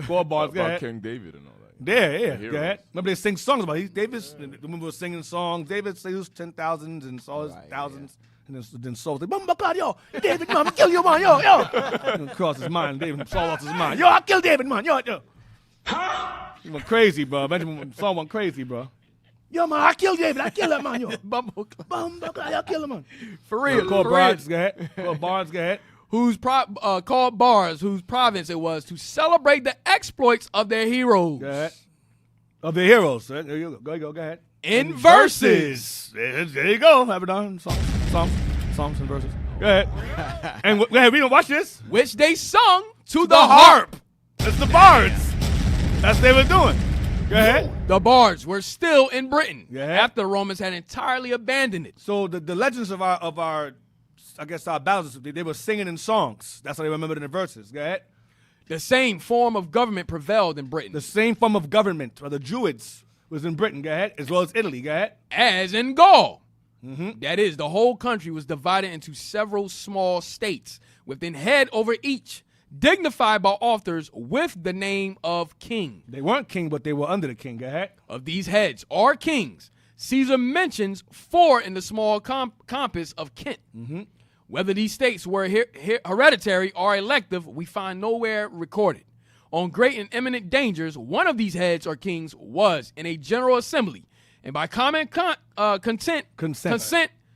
Go on, bards. Go About ahead. King David and all that. Yeah. The Go ahead. heroes. Remember they sing songs about it. David, remember was singing songs. David used 10,000s and Saul Right, thousands. And then Saul said, "Bumba God, yo, David, man, I'll kill you, man, yo." And across his mind, Saul lost his mind. Yo, I'll kill David, man, yo. He went crazy, bro. Saul went crazy, bro. Yo, man, I kill David. I kill that man, yo. Bumba God, I'll kill him, man. For real. Called for bards, real. go ahead. Called bards, go ahead. Whose called bars, whose province it was to celebrate the exploits of their heroes. Go ahead. Of the heroes. There you go. Go ahead. In verses. There you go. Have it done. Songs and verses. Go ahead. And go ahead. We don't watch this. Which they sung to the harp. It's the bards. That's what they were doing. Go ahead. The bards were still in Britain Yeah. after the Romans had entirely abandoned it. So the legends of our I guess our battles, they were singing in songs. That's how they remembered in the verses. Go ahead. The same form of government prevailed in Britain The same form of government, or the Druids, was in Britain. Go ahead. As well as Italy. Go ahead. as in Gaul. Mm-hmm. That is, the whole country was divided into several small states with an head over each, dignified by authors with the name of king. They weren't king, but they were under the king. Go ahead. Of these heads are kings. Caesar mentions 4 in the small compass of Kent. Mm-hmm. Whether these states were hereditary or elective, we find nowhere recorded. On great and imminent dangers, one of these heads or kings was in a general assembly, and by common consent,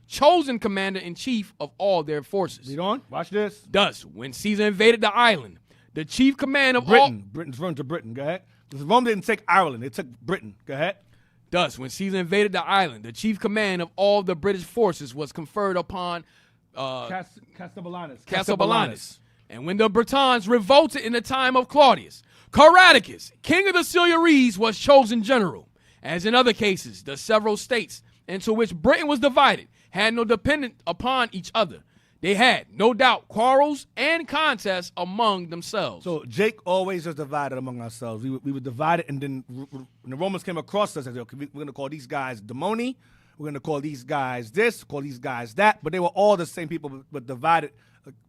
chosen commander-in-chief of all their forces. Read on. Watch this. Thus, when Caesar invaded the island, the chief command of Britain's run to Britain. Go ahead. Because Rome didn't take Ireland. They took Britain. Go ahead. Thus, when Caesar invaded the island, the chief command of all the British forces was conferred upon Castellanus. And when the Britons revolted in the time of Claudius, Caradicus, king of the Silures, was chosen general. As in other cases, the several states into which Britain was divided had no dependence upon each other. They had, no doubt, quarrels and contests among themselves. So Jake always was divided among ourselves. We were divided, and then when the Romans came across us, they said, okay, we're going to call these guys demoni. We're going to call these guys this, call these guys that. But they were all the same people, but divided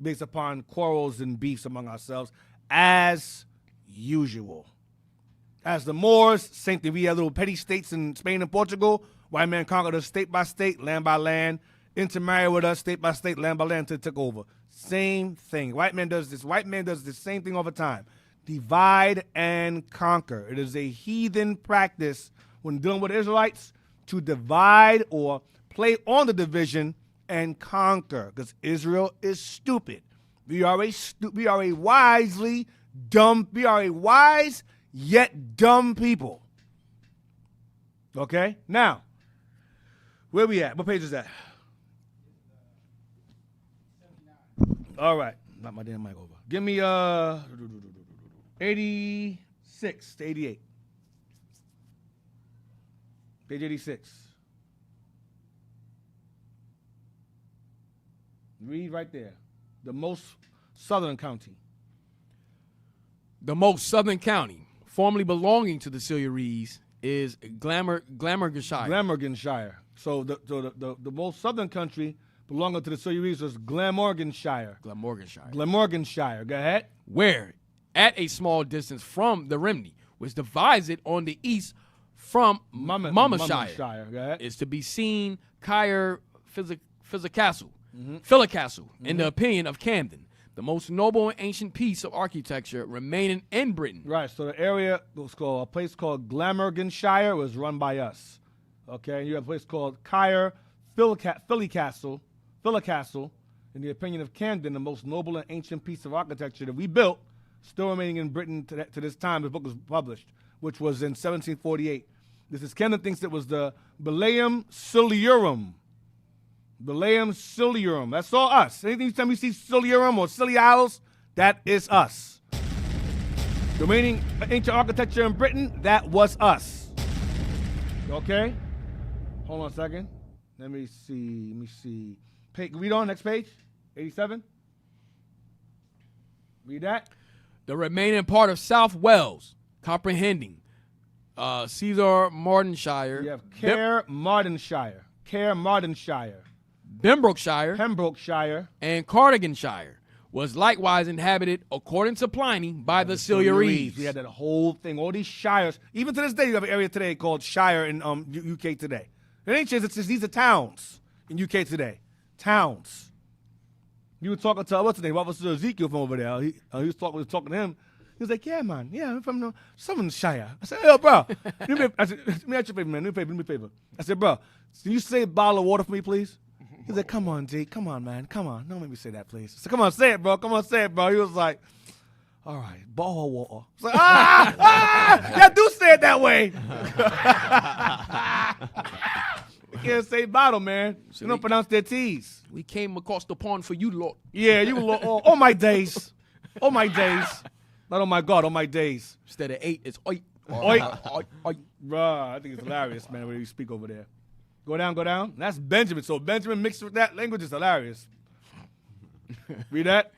based upon quarrels and beefs among ourselves, as usual. As the Moors, same thing. We had little petty states in Spain and Portugal. White man conquered us state by state, land by land. Intermarried with us state by state, land by land, until it took over. Same thing. White man does this. White man does the same thing all the time. Divide and conquer. It is a heathen practice when dealing with Israelites to divide or play on the division and conquer, because Israel is stupid. We are a wise yet dumb people. Okay? Now, where we at? What page is that? All right. Not my damn mic over. Give me 86 to 88. Page 86. Read right there. The most southern county. The most southern county, formerly belonging to the Silures, is Glamorganshire. Glamorganshire. So the most southern country belonging to the Silures was Glamorganshire. Glamorganshire. Go ahead. Where, at a small distance from the Rimney, which divides it on the east from Monmouthshire, Go ahead. is to be seen Caer Philocastle, in the opinion of Camden, the most noble and ancient piece of architecture remaining in Britain. Right. So the area was called a place called Glamorganshire was run by us. Okay. And you have a place called Kyre, Philly Castle. In the opinion of Camden, the most noble and ancient piece of architecture that we built, still remaining in Britain to this time. The book was published, which was in 1748. This is Camden thinks it was the Balaam Siliorum. That's all us. Anytime you see Siliorum or Silly Isles, that is us. The remaining ancient architecture in Britain, that was us. Okay? Hold on a second. Let me see. Read on, next page. 87. Read that. The remaining part of South Wales, comprehending Caesar-Mardenshire, You have Caer-Mardenshire, Pembrokeshire, and Cardiganshire, was likewise inhabited, according to Pliny, by the Silures. We had that whole thing, all these shires. Even to this day, you have an area today called Shire in UK today. It ain't changed. It's just these are towns in UK today. Towns. You were talking to, what's his name, Officer Ezekiel from over there. He was talking to him. He was like, yeah, man. Yeah, I'm from the Southern Shire. I said, yo, bro. I said, let me ask you a favor, man. Do me a favor. I said, bro, can you say a bottle of water for me, please? He's like, come on, Jake. Come on, man. Come on. Don't make me say that, please. I said, come on, say it, bro. Come on, say it, bro. He was like, all right, bottle of water. I was like, yeah, do say it that way. You can't say bottle, man. You don't pronounce their T's. We came across the pond for you, Lord. Yeah, you were all my days. All my days. Not oh my God, all my days. Instead of 8, it's oi. Oi. Bruh, I think it's hilarious, man, when you speak over there. Go down. That's Benjamin. So Benjamin mixed with that language is hilarious. Read that.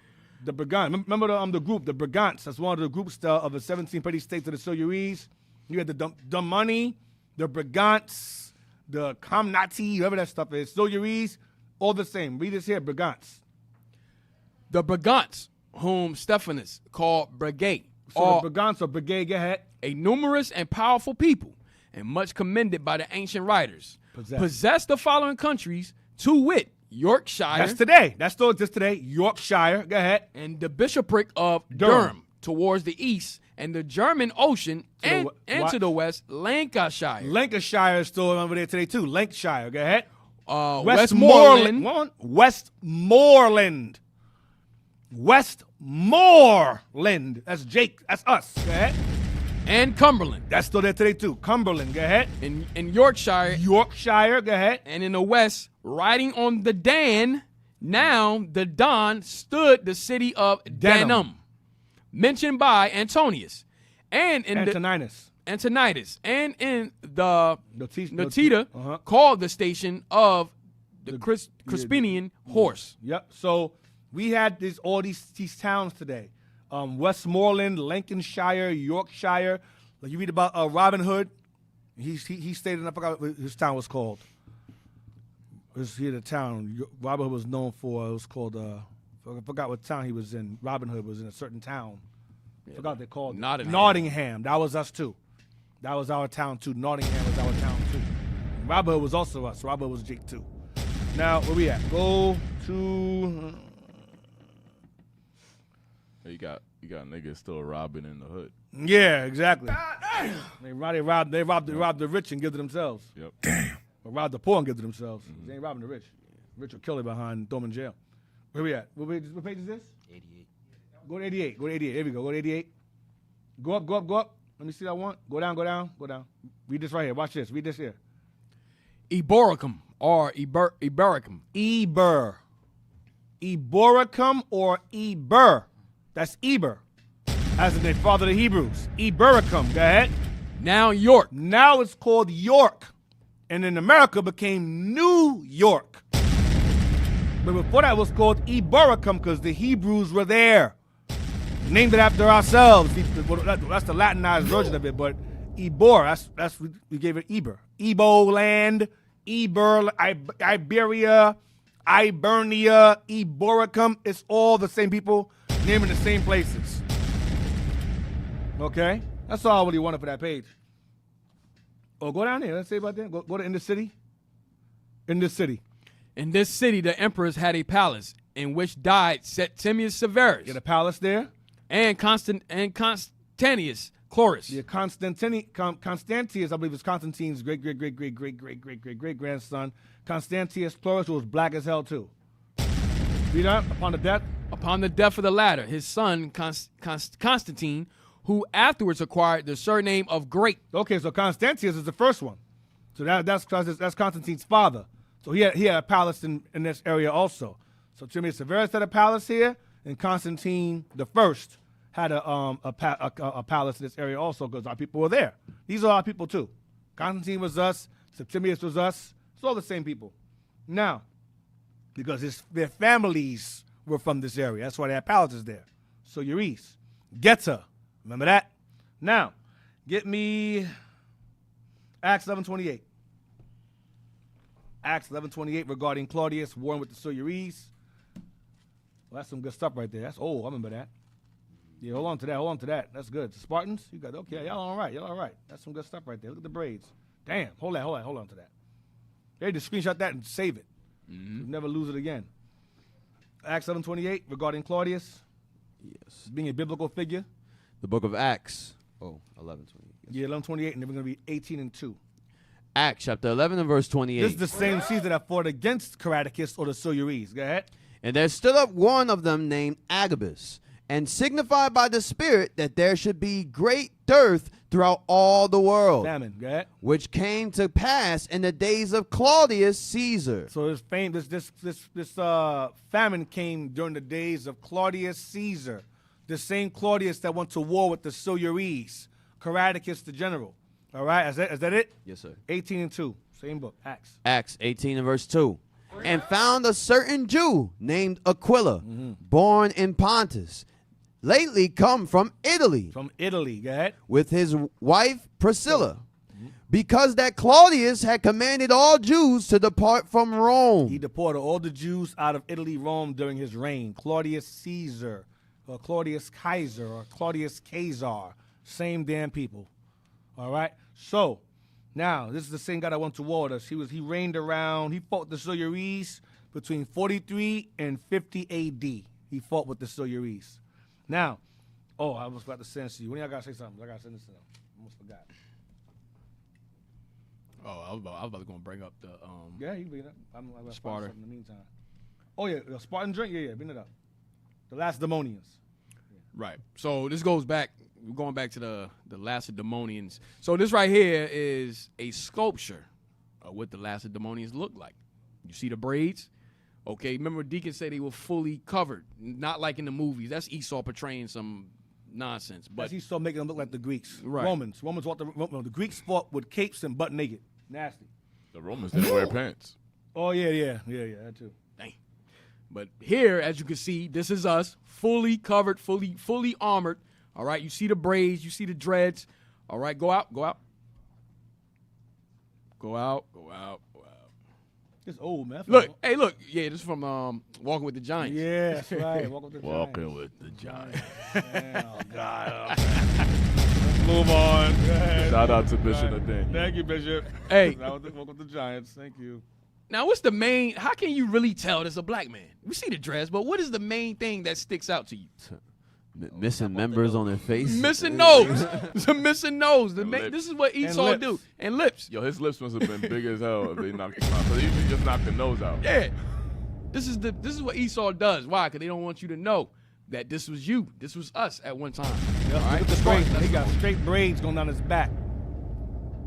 The Brigantes. Remember the group, the Brigantes. That's one of the groups of the 17 petty states of the Silures. You had the Dumani, the Brigantes, the Comnati, whatever that stuff is. Silures, all the same. Read this here, Brigantes. The Brigantes, whom Stephanus called Brigade, So the Brigantes or Brigade, go ahead. A numerous and powerful people, and much commended by the ancient writers, possessed the following countries, to wit, Yorkshire. That's today. That still exists today. Yorkshire. Go ahead. And the bishopric of Durham towards the east, and the German Ocean, and to the west, Lancashire. Lancashire is still over there today, too. Lancashire. Go ahead. Westmoreland. Westmoreland. That's Jake. That's us. Go ahead. And Cumberland. That's still there today, too. Cumberland. Go ahead. In Yorkshire. Yorkshire. Go ahead. And in the west, riding on the Dan, now the Don, stood the city of Danum, mentioned by Antonius. And in Antoninus. And in the Notita, called the station of the Crispinian horse. Yep. So we had all these towns today. Westmoreland, Lancashire, Yorkshire. Like you read about Robin Hood. He stayed in, I forgot what his town was called. It was here the town Robin Hood was known for. It was called, I forgot what town he was in. Robin Hood was in a certain town. I forgot what they called it. Nottingham. That was us too. That was our town too. Nottingham was our town too. Robin Hood was also us. Robin Hood was Jake too. Now, where we at? Go to... You got niggas still robbing in the hood. Yeah, exactly. They rob the rich and give to themselves. Yep. Damn. Or rob the poor and give to themselves. They ain't robbing the rich. Rich will kill you behind, throw them in jail. Where we at? What page is this? 88. Go to 88. Here we go. Go to 88. Go up. Let me see that one. Go down. Read this right here. Watch this. Read this here. Eboracum or Ebericum. Eboracum or Eber. That's Eber, as in the father of the Hebrews. Ebericum. Go ahead. Now York. Now it's called York. And in America became New York. But before that it was called Eboracum because the Hebrews were there. Named it after ourselves. That's the Latinized version of it. But Ebor, we gave it Eber. Ebo land, Eber, Iberia, Ibernia, Eboracum. It's all the same people naming the same places. Okay? That's all I really wanted for that page. Oh, go down there. Let's say about that. Go to in the city. In this city. In this city, the emperors had a palace in which died Septimius Severus Get a palace there. and Constantius Chlorus. Yeah, Constantius, I believe, is Constantine's great grandson. Constantius Chlorus was black as hell too. Read up upon the death. Upon the death of the latter, his son Constantine, who afterwards acquired the surname of Great. Okay, so Constantius is the first one. So that's Constantine's father. So he had a palace in this area also. So Septimius Severus had a palace here, and Constantine the First had a palace in this area also because our people were there. These are our people too. Constantine was us. Septimius was us. It's all the same people. Now, because their families were from this area. That's why they had palaces there. So you're east. Geta. Remember that? Now, get me Acts 11:28. Acts 11:28 regarding Claudius warring with the Silures. Well, that's some good stuff right there. That's old. I remember that. Yeah, hold on to that. That's good. The Spartans, you got okay. Y'all all right. That's some good stuff right there. Look at the braids. Damn. Hold on to that. They just screenshot that and save it. Mm-hmm. Never lose it again. Acts 11:28 regarding Claudius. Yes. Being a biblical figure. The book of Acts. 11:28. Yeah, 11:28, and then we're going to be 18:2. Acts chapter 11 and verse 28. This is the same season that fought against Caradicus or the Silures. Go ahead. And there stood up one of them named Agabus, and signified by the Spirit that there should be great dearth throughout all the world, Famine. Go ahead. which came to pass in the days of Claudius Caesar. So this famine came during the days of Claudius Caesar, the same Claudius that went to war with the Silures, Caradicus the general. All right, is that it? Yes, sir. 18:2, same book, Acts. Acts 18 and verse 2. And found a certain Jew named Aquila, born in Pontus, lately come from Italy, From Italy, go ahead. with his wife Priscilla, because that Claudius had commanded all Jews to depart from Rome. He deported all the Jews out of Italy, Rome during his reign. Claudius Caesar, or Claudius Kaiser, or Claudius Caesar, same damn people. All right. So now this is the same guy that went to war with us. He reigned around. He fought the Silures between 43 and 50 A.D. He fought with the Silures. Now, I was about to send this to you. When y'all gotta say something? I gotta send this to them. Almost forgot. I was about to go and bring up the Yeah, you bring it up. I'm gonna find Sparta. something in the meantime. Oh yeah, the Spartan drink. Yeah, bring it up. The Lacedaemonians. Right. So this goes back. We're going back to the Lacedaemonians. So this right here is a sculpture of what the Lacedaemonians look like. You see the braids? Okay, remember Deacon said they were fully covered, not like in the movies. That's Esau portraying some nonsense. But He still making them look like the Greeks. Right. Romans walked the Greeks fought with capes and butt naked. Nasty. The Romans didn't wear pants. Oh yeah, that too. dang. But here, as you can see, this is us, fully covered, fully armored. All right, you see the braids, you see the dreads. All right, go out. It's old, man. Look, yeah, this is from Walking with the Giants. Yeah, that's right. Walking with the Walking with the Giants. Giants. Oh God. Let's move on. Go ahead. Shout out to Bishop Nathaniel. Thank you, Bishop. Hey. Walk with the Giants. Thank you. Now, what's the main? How can you really tell there's a black man? We see the dress, but what is the main thing that sticks out to you? Missing members on their face. Missing nose. Some missing nose. lips. This is what Esau lips. do. And lips. Yo, his lips must have been big as hell if they knocked him out. So they usually just knock the nose out. Yeah. This is what Esau does. Why? Because they don't want you to know that this was you. This was us at one time. Yep. All right? Look at the braids. That's He got the- straight braids going down his back.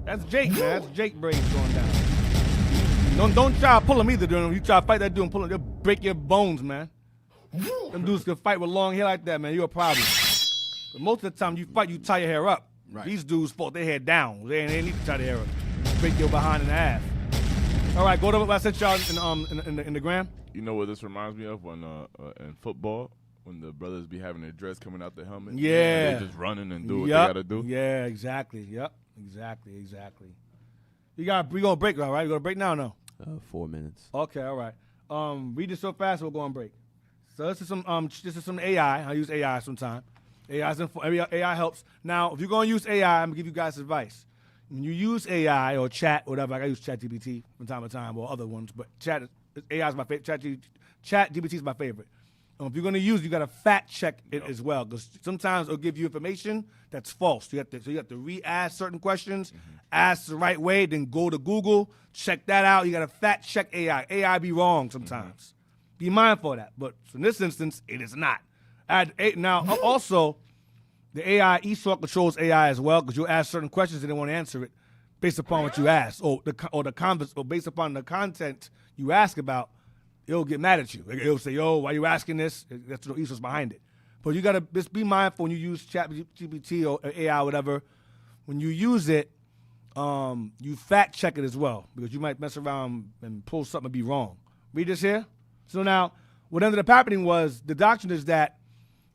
That's Jake, man. That's Jake braids going down. Don't try to pull him either, dude. You try to fight that dude and pull him, they'll break your bones, man. Them dudes can fight with long hair like that, man. You're a problem. But most of the time you fight, you tie your hair up. Right. These dudes fought their hair down. They need to tie their hair up. Break your behind in the ass. All right, go to what I sent y'all in the gram. You know what this reminds me of when in football when the brothers be having their dress coming out the helmet. Yeah. And they just running and do what Yup. they gotta do. Yeah, exactly. Yep, exactly. We gonna break, all right? We gonna break now or no? 4 minutes. Okay, all right. Read this so fast, we'll go on break. So this is some AI. I use AI sometime. AI helps. Now, if you're gonna use AI, I'm gonna give you guys advice. When you use AI or chat, whatever, I use ChatGPT from time to time or other ones, but AI is my favorite. Chat GPT is my favorite. If you're going to use it, you got to fact check it as well, because sometimes it'll give you information that's false. You have to re-ask certain questions, ask the right way, then go to Google, check that out. You got to fact check AI. AI be wrong sometimes. Be mindful of that. But in this instance, it is not. Now, also, the AI, eSort controls AI as well, because you'll ask certain questions and they won't answer it based upon what you ask, or based upon the content you ask about. It'll get mad at you. It'll say, "Yo, why you asking this?" That's what eSort's behind it. But you gotta just be mindful when you use ChatGPT or AI, or whatever. When you use it, you fact check it as well, because you might mess around and pull something and be wrong. Read this here. So now, what ended up happening was, the doctrine is that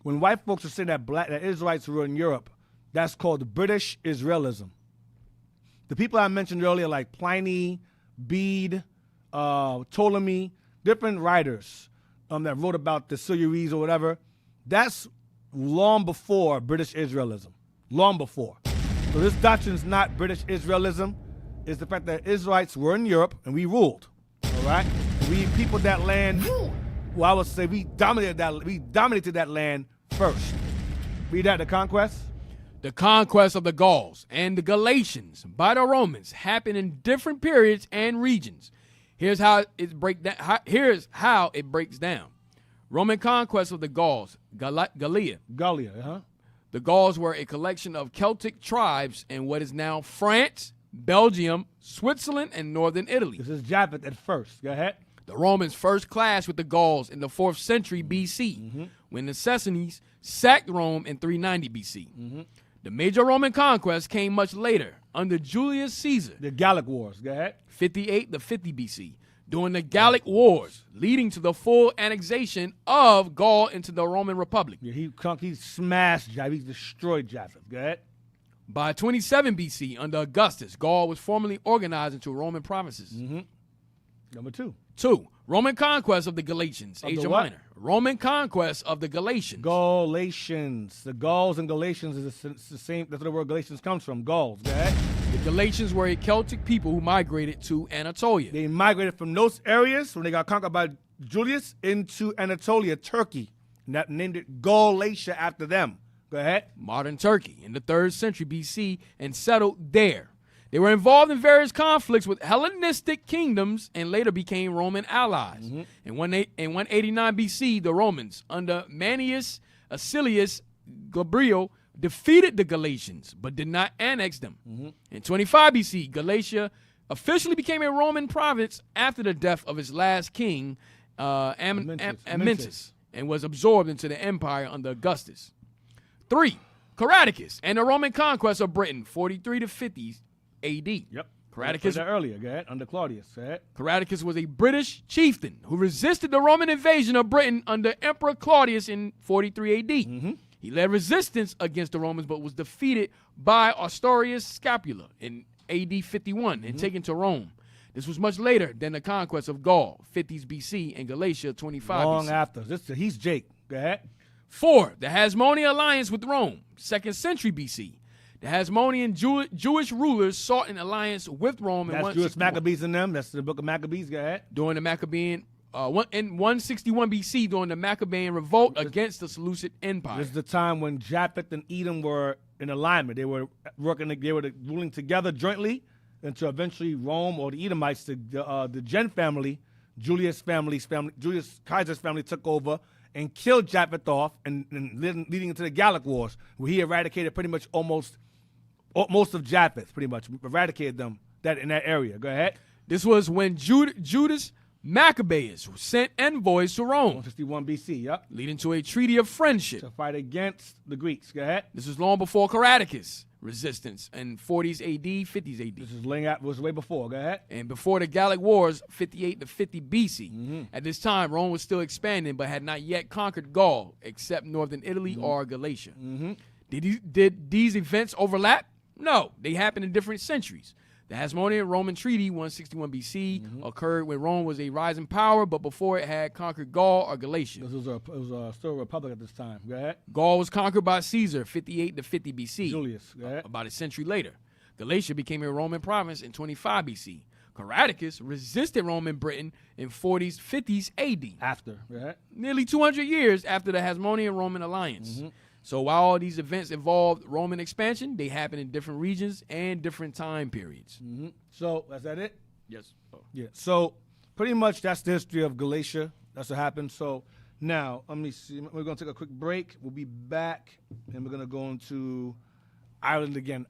when white folks are saying that Israelites were in Europe, that's called British Israelism. The people I mentioned earlier, like Pliny, Bede, Ptolemy, different writers that wrote about the Silures or whatever, that's long before British Israelism. Long before. So this doctrine is not British Israelism. It's the fact that Israelites were in Europe and we ruled. All right? We peopled that land. Well, I would say we dominated that land first. Read that, the conquest. The conquest of the Gauls and the Galatians by the Romans happened in different periods and regions. Here's how it breaks down. Roman conquest of the Gauls, Gallia. The Gauls were a collection of Celtic tribes in what is now France, Belgium, Switzerland, and northern Italy. This is Japheth at first. Go ahead. The Romans first clashed with the Gauls in the 4th century BC, when the Sassanid sacked Rome in 390 BC. The major Roman conquest came much later, under Julius Caesar. The Gallic Wars. Go ahead. 58 to 50 BC, during the Gallic Wars, leading to the full annexation of Gaul into the Roman Republic. Yeah, he smashed Japheth. He destroyed Japheth. Go ahead. By 27 BC, under Augustus, Gaul was formally organized into Roman provinces. Number 2. 2. Roman conquest of the Galatians, Of the Asia what? Minor. Roman conquest of the Galatians. Galatians. The Gauls and Galatians is the same. That's where the word Galatians comes from. Gauls. Go ahead. The Galatians were a Celtic people who migrated to Anatolia. They migrated from those areas when they got conquered by Julius into Anatolia, Turkey. And that named it Galatia after them. Go ahead. Modern Turkey in the 3rd century BC and settled there. They were involved in various conflicts with Hellenistic kingdoms and later became Roman allies. In 189 BC, the Romans, under Manius Acilius Gabriel, defeated the Galatians but did not annex them. In 25 BC, Galatia officially became a Roman province after the death of its last king, Amyntas, and was absorbed into the empire under Augustus. 3. Caradicus and the Roman conquest of Britain, 43 to 50 AD. Yep. Caradicus earlier. Go ahead. Under Claudius. Go ahead. Caradicus was a British chieftain who resisted the Roman invasion of Britain under Emperor Claudius in 43 AD. He led resistance against the Romans but was defeated by Ostorius Scapula in AD 51 and taken to Rome. This was much later than the conquest of Gaul, 50s BC, and Galatia, 25 Long BC. after. He's Jake. Go ahead. 4. The Hasmonean alliance with Rome, 2nd century BC. The Hasmonean Jewish rulers sought an alliance with Rome in That's Jewish Maccabees in them. That's the book of Maccabees. Go ahead. during the Maccabean in 161 BC during the Maccabean revolt against the Seleucid Empire. This is the time when Japheth and Edom were in alignment. They were ruling together jointly until eventually Rome or the Edomites, the Gen family, Julius Caesar's family took over and killed Japheth off, and leading into the Gallic Wars, where he eradicated pretty much most of Japheth, pretty much eradicated them in that area. Go ahead. This was when Judas Maccabeus sent envoys to Rome, 161 BC, yep, leading to a treaty of friendship. to fight against the Greeks. Go ahead. This was long before Caradicus resistance in 40s AD, 50s AD. This was way before. Go ahead. And before the Gallic Wars, 58 to 50 BC. At this time, Rome was still expanding but had not yet conquered Gaul, except northern Italy or Galatia. Did these events overlap? No, they happened in different centuries. The Hasmonean Roman Treaty, 161 BC, occurred when Rome was a rising power, but before it had conquered Gaul or Galatia. It was still a republic at this time. Go ahead. Gaul was conquered by Caesar, 58 to 50 BC. Julius. Go ahead. About a century later. Galatia became a Roman province in 25 BC. Herodotus resisted Roman Britain in 40s, 50s AD. After, right? Nearly 200 years after the Hasmonean-Roman alliance. So while all these events involved Roman expansion, they happened in different regions and different time periods. So, is that it? Yes. Yeah. So, pretty much that's the history of Galatia. That's what happened. So, now, let me see. We're going to take a quick break. We'll be back, and we're going to go into Ireland again.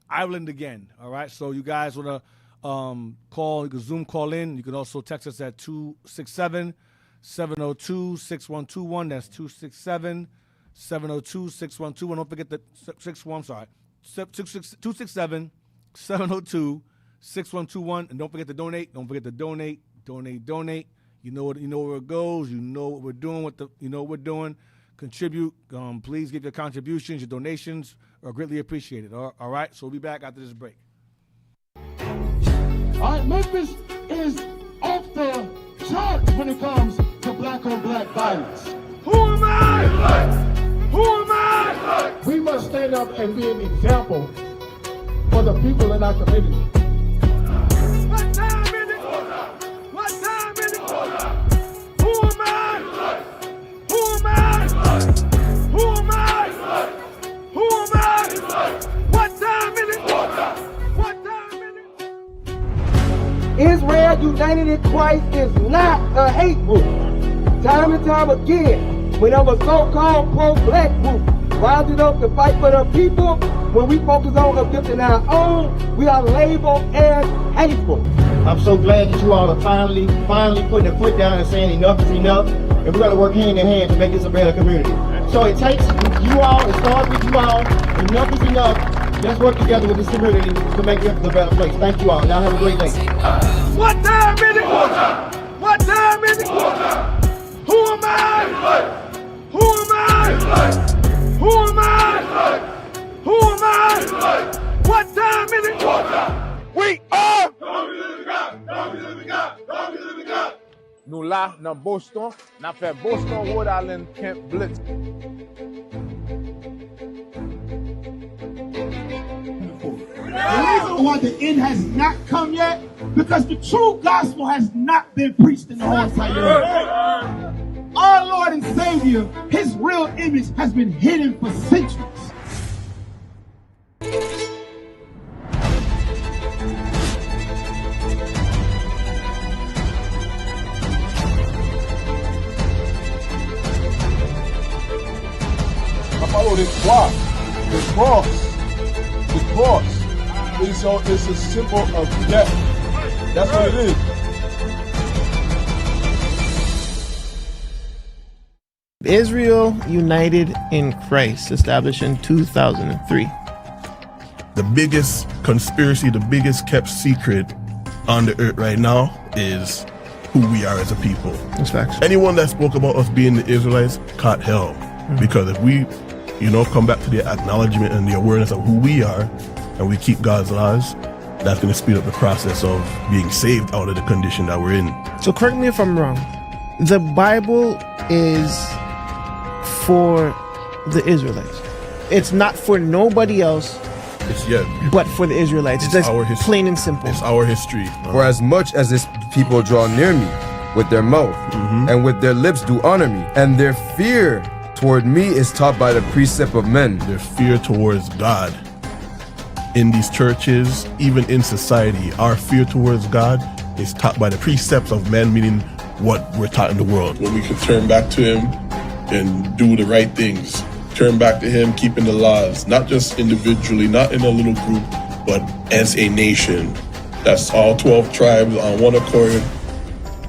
All right? So, you guys want to call, you can Zoom call in. You can also text us at 267-702-6121. That's 267-702-6121. Don't forget the 267-702-6121. And don't forget to donate. Donate. You know where it goes. You know what we're doing. Contribute. Please give your contributions, your donations are greatly appreciated. All right. So we'll be back after this break. All right, Memphis is off the charts when it comes to black-on-black violence. Who am I? We must stand up and be an example for the people in our community. What time is it? Who am I? What time is it? Israel united in Christ is not a hate group. Time and time again, whenever so-called pro-black group rises up to fight for their people, when we focus on uplifting our own, we are labeled as hateful. I'm so glad that you all are finally putting a foot down and saying enough is enough, and we're going to work hand in hand to make this a better community. So it takes you all, it starts with you all, enough is enough. Let's work together with this community to make Memphis a better place. Thank you all. Y'all have a great day. What time is it? What time is it? Who am I? What time is it? We are. Nou la nan Boston, nan fe Boston, Rhode Island, Kent Blitz. The reason why the end has not come yet, because the true gospel has not been preached in the whole entire earth. Our Lord and Savior, his real image has been hidden for centuries. I follow this cross. The cross is a symbol of death. That's what it is. Israel United in Christ, established in 2003. The biggest conspiracy, the biggest kept secret on the earth right now is who we are as a people. That's facts. Anyone that spoke about us being the Israelites caught hell. Because if we, come back to the acknowledgement and the awareness of who we are, and we keep God's laws, that's going to speed up the process of being saved out of the condition that we're in. So correct me if I'm wrong. The Bible is for the Israelites. It's not for nobody else. But for the Israelites. It's our history. Plain and simple. It's our history. For as much as this people draw near me with their mouth and with their lips do honor me, and their fear toward me is taught by the precept of men. Their fear towards God. In these churches, even in society, our fear towards God is taught by the precepts of men, meaning what we're taught in the world. When we can turn back to Him and do the right things. Turn back to Him, keeping the laws, not just individually, not in a little group, but as a nation. That's all 12 tribes on one accord,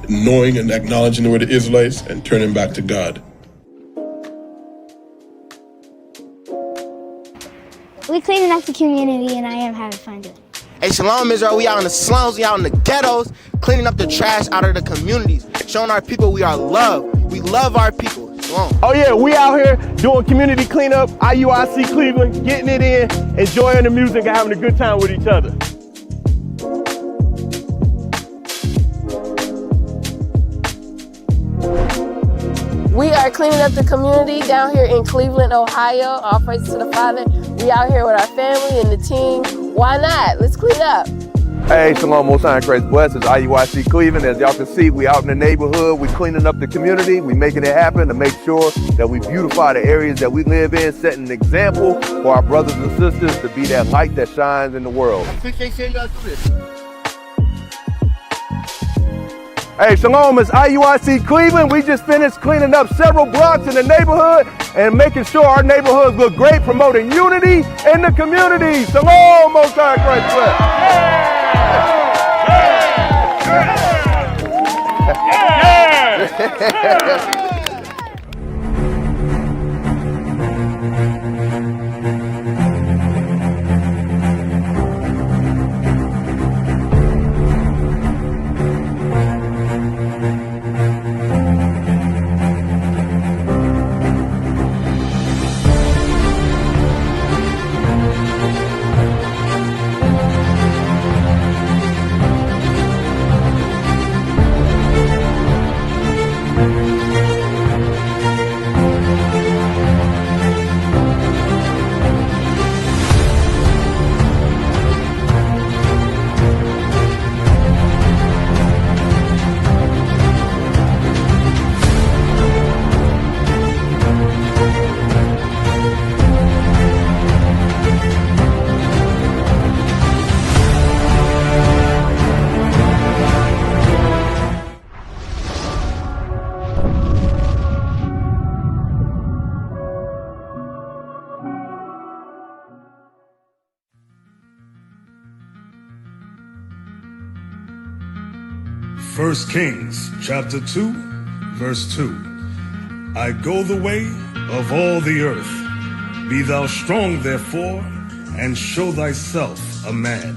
knowing and acknowledging we're the Israelites and turning back to God. We're cleaning up the community, and I am having fun doing it. Hey, Shalom Israel, we out in the slums, we out in the ghettos, cleaning up the trash out of the communities, showing our people we are loved. We love our people. Shalom. Oh yeah, we out here doing community cleanup, IUIC Cleveland, getting it in, enjoying the music and having a good time with each other. We are cleaning up the community down here in Cleveland, Ohio. All praises to the Father. We out here with our family and the team. Why not? Let's clean up. Hey, Shalom, Most High, Christ bless. It's IUIC Cleveland. As y'all can see, we out in the neighborhood. We cleaning up the community. We making it happen to make sure that we beautify the areas that we live in, setting an example for our brothers and sisters to be that light that shines in the world. Appreciate seeing y'all do this. Hey, Shalom, it's IUIC Cleveland. We just finished cleaning up several blocks in the neighborhood and making sure our neighborhoods look great, promoting unity in the community. Shalom, Most High, Christ bless. First Kings chapter 2, verse 2. I go the way of all the earth. Be thou strong, therefore, and show thyself a man.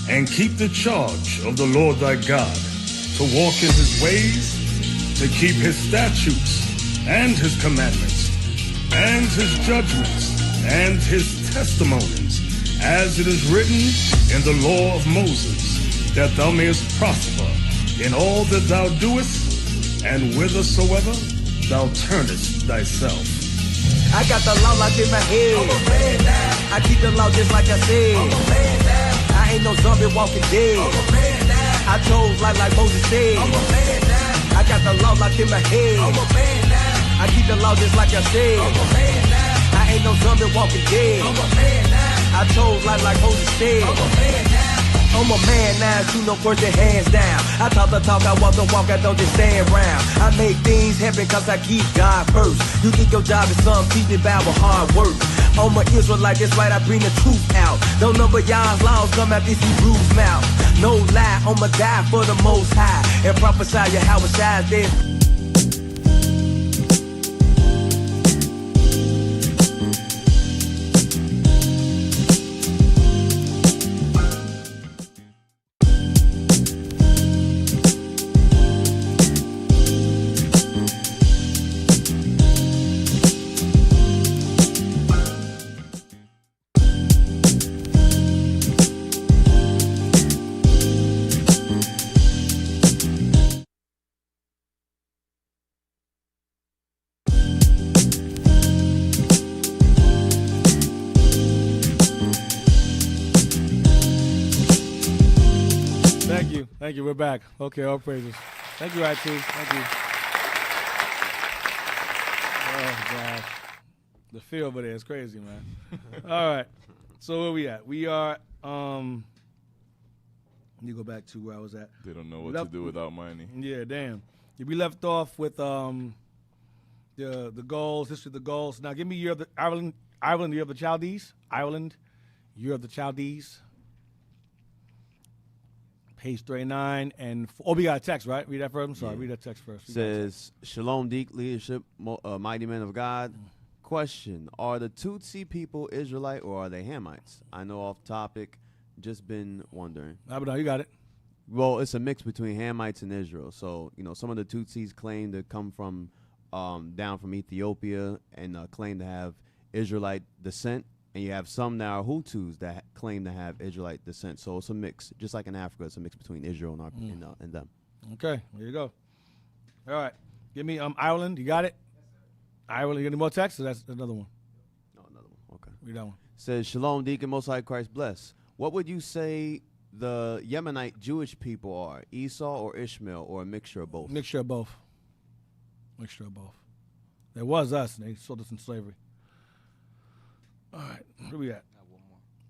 And keep the charge of the Lord thy God, to walk in his ways, to keep his statutes, and his commandments, and his judgments, and his testimonies, as it is written in the law of Moses, that thou mayest prosper in all that thou doest, and whithersoever thou turnest thyself. I got the law locked in my head. I keep the law just like I said. I ain't no zombie walking dead. I chose life like Moses said. I got the law locked in my head. I keep the law just like I said. I ain't no zombie walking dead. I chose life like Moses said. I'm a man now, shoot no person hands down. I talk the talk, I walk the walk, I don't just stand around. I make things happen cause I keep God first. You think your job is something, teach me about with hard work. I'm an Israelite, that's right, I bring the truth out. Don't number y'all's laws come out this Hebrew's mouth. No lie, I'ma die for the Most High. And prophesy you how it shines there. Thank you. We're back. Okay, all praises. Thank you, IT. Thank you. Oh, gosh. The feel over there is crazy, man. All right. So where we at? We are, let me go back to where I was at. They don't know what to do without money. Yeah, damn. We left off with the goals, history of the goals. Now give me year of the Ireland, year of the Chaldees. Ireland, year of the Chaldees. Page 39 and we got a text, right? Read that first. I'm sorry, read that text first. Says Shalom Deek leadership, mighty men of God. Question: are the Tutsi people Israelite or are they Hamites? I know off topic, just been wondering. You got it. Well, it's a mix between Hamites and Israel. So some of the Tutsis claim to come from down from Ethiopia and claim to have Israelite descent. And you have some now Hutus that claim to have Israelite descent. So it's a mix. Just like in Africa, it's a mix between Israel and them. Okay, there you go. All right. Give me Ireland. You got it? Ireland. You got any more text? Or that's another one? No, another one. Okay. Read that one. Says, Shalom, Deacon, Most High Christ bless. What would you say the Yemenite Jewish people are? Esau or Ishmael, or a mixture of both? Mixture of both. Mixture of both. There was us, and they sold us in slavery. All right, where we at?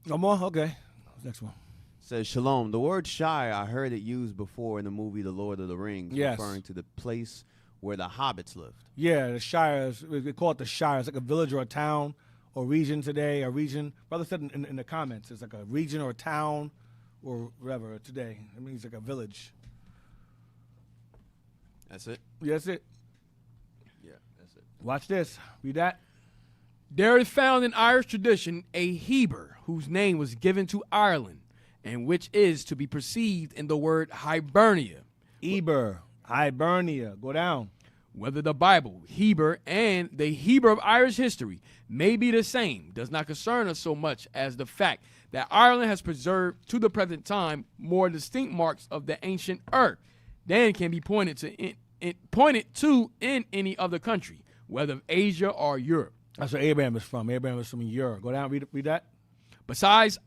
One more? Okay. Next one. Says Shalom. The word Shire, I heard it used before in the movie The Lord of the Rings, Yes. referring to the place where the hobbits lived. Yeah, the Shire. We call it the Shire. It's like a village or a town or region today. A region. Brother said in the comments, it's like a region or a town or whatever today. It means like a village. That's it? Yeah, that's it. Yeah, that's it. Watch this. Read that. There is found in Irish tradition a Heber whose name was given to Ireland, and which is to be perceived in the word Hibernia. Eber, Hibernia. Go down. Whether the Bible, Heber, and the Heber of Irish history may be the same does not concern us so much as the fact that Ireland has preserved to the present time more distinct marks of the ancient earth than can be pointed to in any other country, whether of Asia or Europe. That's where Abraham is from. Abraham is from Europe. Go down. Read that. Besides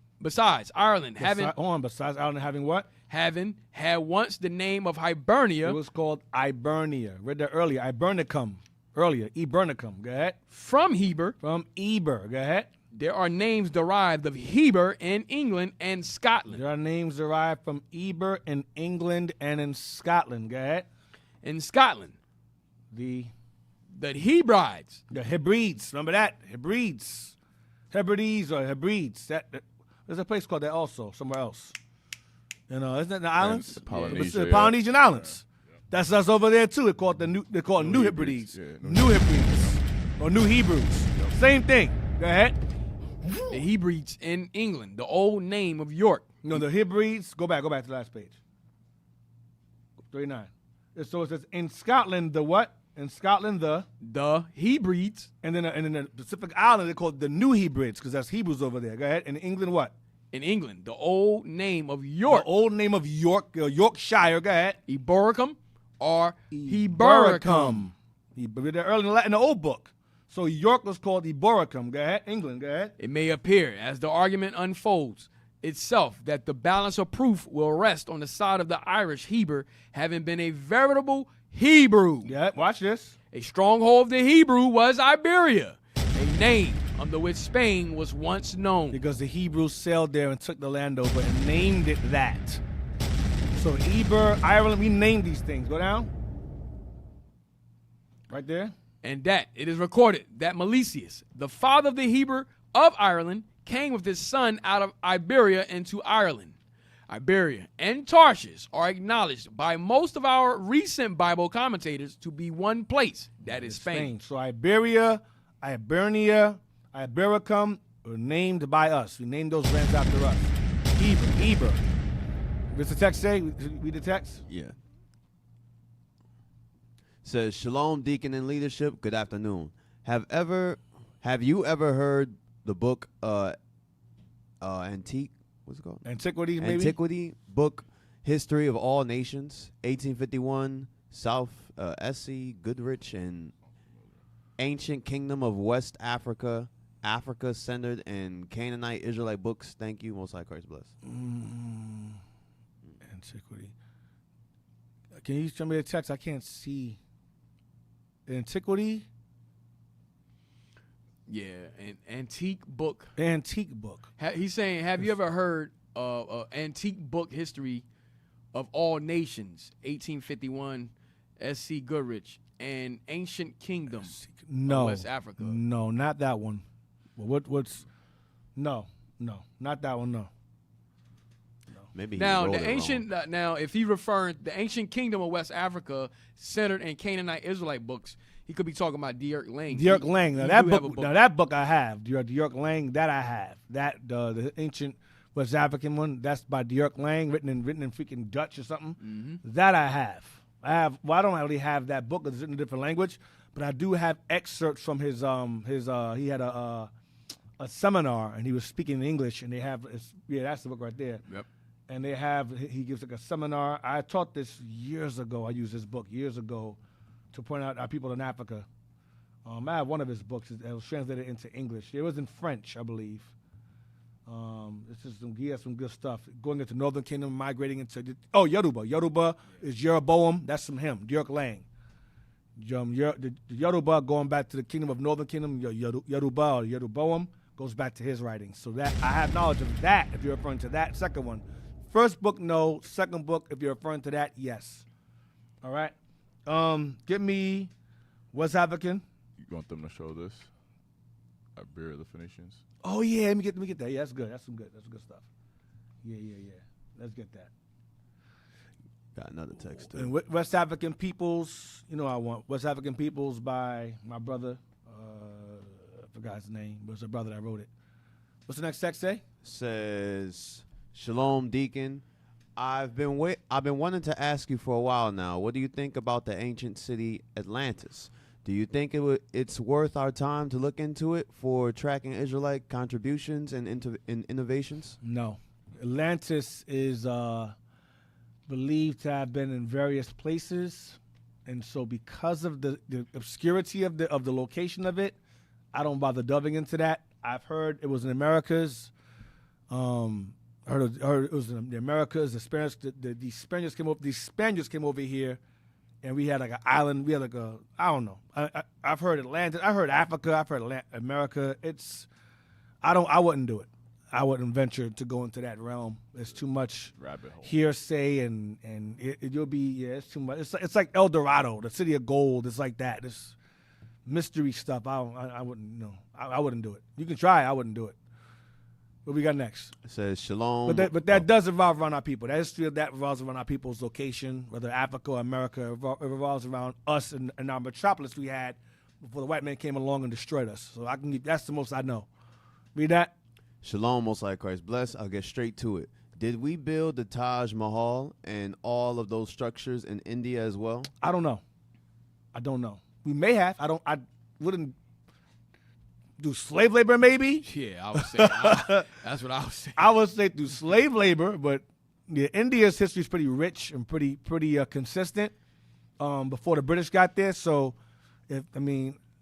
Ireland besides Ireland having what? Having had once the name of Hibernia. It was called Hibernia. Read that earlier. Hibernicum. Earlier. Ebernicum. Go ahead. From Heber. From Eber. Go ahead. There are names derived of Heber in England and Scotland. There are names derived from Eber in England and in Scotland. Go ahead. In Scotland. The Hebrides. The Hebrides. Remember that? Hebrides. Hebrides or Hebrides. There's a place called that also, somewhere else. You know, isn't that the islands? The Polynesia, It's the Polynesian islands. That's us over there too. They call it New Hebrides. New Hebrides. Or New Hebrews. Same thing. Go ahead. The Hebrides in England, the old name of York. No, the Hebrides. Go back to the last page. 39. So it says in Scotland the what? In Scotland the Hebrides. And then in the Pacific Island they call it the New Hebrides because that's Hebrews over there. Go ahead. In England what? In England, the old name of York. The old name of York, Yorkshire. Go ahead. Eboracum or Hebericum. They're early in the old book. So York was called Eboracum. Go ahead. England. Go ahead. It may appear, as the argument unfolds itself, that the balance of proof will rest on the side of the Irish Heber having been a veritable Hebrew. Yeah, watch this. A stronghold of the Hebrew was Iberia, a name under which Spain was once known. Because the Hebrews sailed there and took the land over and named it that. So Eber, Ireland, we named these things. Go down. Right there. And that it is recorded that Milesius, the father of the Heber of Ireland, came with his son out of Iberia into Ireland. Iberia and Tarshish are acknowledged by most of our recent Bible commentators to be one place, that is Spain. So Iberia, Hibernia, Ibericum were named by us. We named those lands after us. Eber. What's the text say? Read the text? Yeah. Says, Shalom, deacon and leadership. Good afternoon. Have you ever heard the book Antique? What's it called? Antiquity, maybe? Antiquity book, History of All Nations, 1851, South Essie, Goodrich, and Ancient Kingdom of West Africa, Africa centered in Canaanite Israelite books. Thank you. Most High Christ bless. Antiquity. Can you show me the text? I can't see. Antiquity? Yeah, an antique book. Antique book. He's saying, have you ever heard of antique book history of all nations, 1851, S.C. Goodrich, and Ancient Kingdom of West Africa? No, not that one. What's? No, not that one. No. Maybe he now wrote the it ancient. wrong. Now, if he referring the Ancient Kingdom of West Africa centered in Canaanite Israelite books, he could be talking about Dirk Lang. Dirk Lang. Now that book I have. Dirk Lang, that I have. That the ancient West African one, that's by Dirk Lang, written in freaking Dutch or something. Mm-hmm. That I have. I don't really have that book. It's in a different language, but I do have excerpts from his he had a seminar and he was speaking in English, and they have that's the book right there. Yep. And he gives like a seminar. I taught this years ago. I used this book years ago to point out our people in Africa. I have one of his books. It was translated into English. It was in French, I believe. This is some good stuff. Going into Northern Kingdom, migrating into Yoruba. Yoruba is Jeroboam. That's from him, Dirk Lang. The Yoruba going back to the kingdom of Northern Kingdom, Yoruba or Jeroboam goes back to his writings. So that I have knowledge of that. If you're referring to that second one, first book, no. Second book, if you're referring to that, yes. All right. Give me West African. You want them to show this? Iberia of the Phoenicians. Oh yeah, let me get that. Yeah, that's good. That's some good stuff. Yeah. Let's get that. Got another text too. And West African Peoples, I want West African Peoples by my brother. I forgot his name, but it's a brother that wrote it. What's the next text say? Says, Shalom, Deacon. I've been wanting to ask you for a while now. What do you think about the ancient city Atlantis? Do you think it's worth our time to look into it for tracking Israelite contributions and innovations? No. Atlantis is believed to have been in various places, and so because of the obscurity of the location of it, I don't bother delving into that. I've heard it was in Americas. Heard it was in the Americas. The Spaniards came over. These Spaniards came over here. And we had like an island. We had like I don't know. I've heard Atlantis. I heard Africa. I've heard America. I wouldn't do it. I wouldn't venture to go into that realm. There's too much rabbit hole hearsay, and you'll be it's too much. It's like El Dorado, the city of gold. It's like that. It's mystery stuff. I wouldn't know. I wouldn't do it. You can try. I wouldn't do it. What we got next? It says Shalom. But that does revolve around our people. That history of that revolves around our people's location, whether Africa or America. It revolves around us and our metropolis we had before the white man came along and destroyed us. So that's the most I know. Read that. Shalom, most like Christ bless. I'll get straight to it. Did we build the Taj Mahal and all of those structures in India as well? I don't know. We may have. I wouldn't do slave labor, maybe. Yeah, I would say that's what I would say. I would say through slave labor, but India's history is pretty rich and pretty consistent before the British got there. So,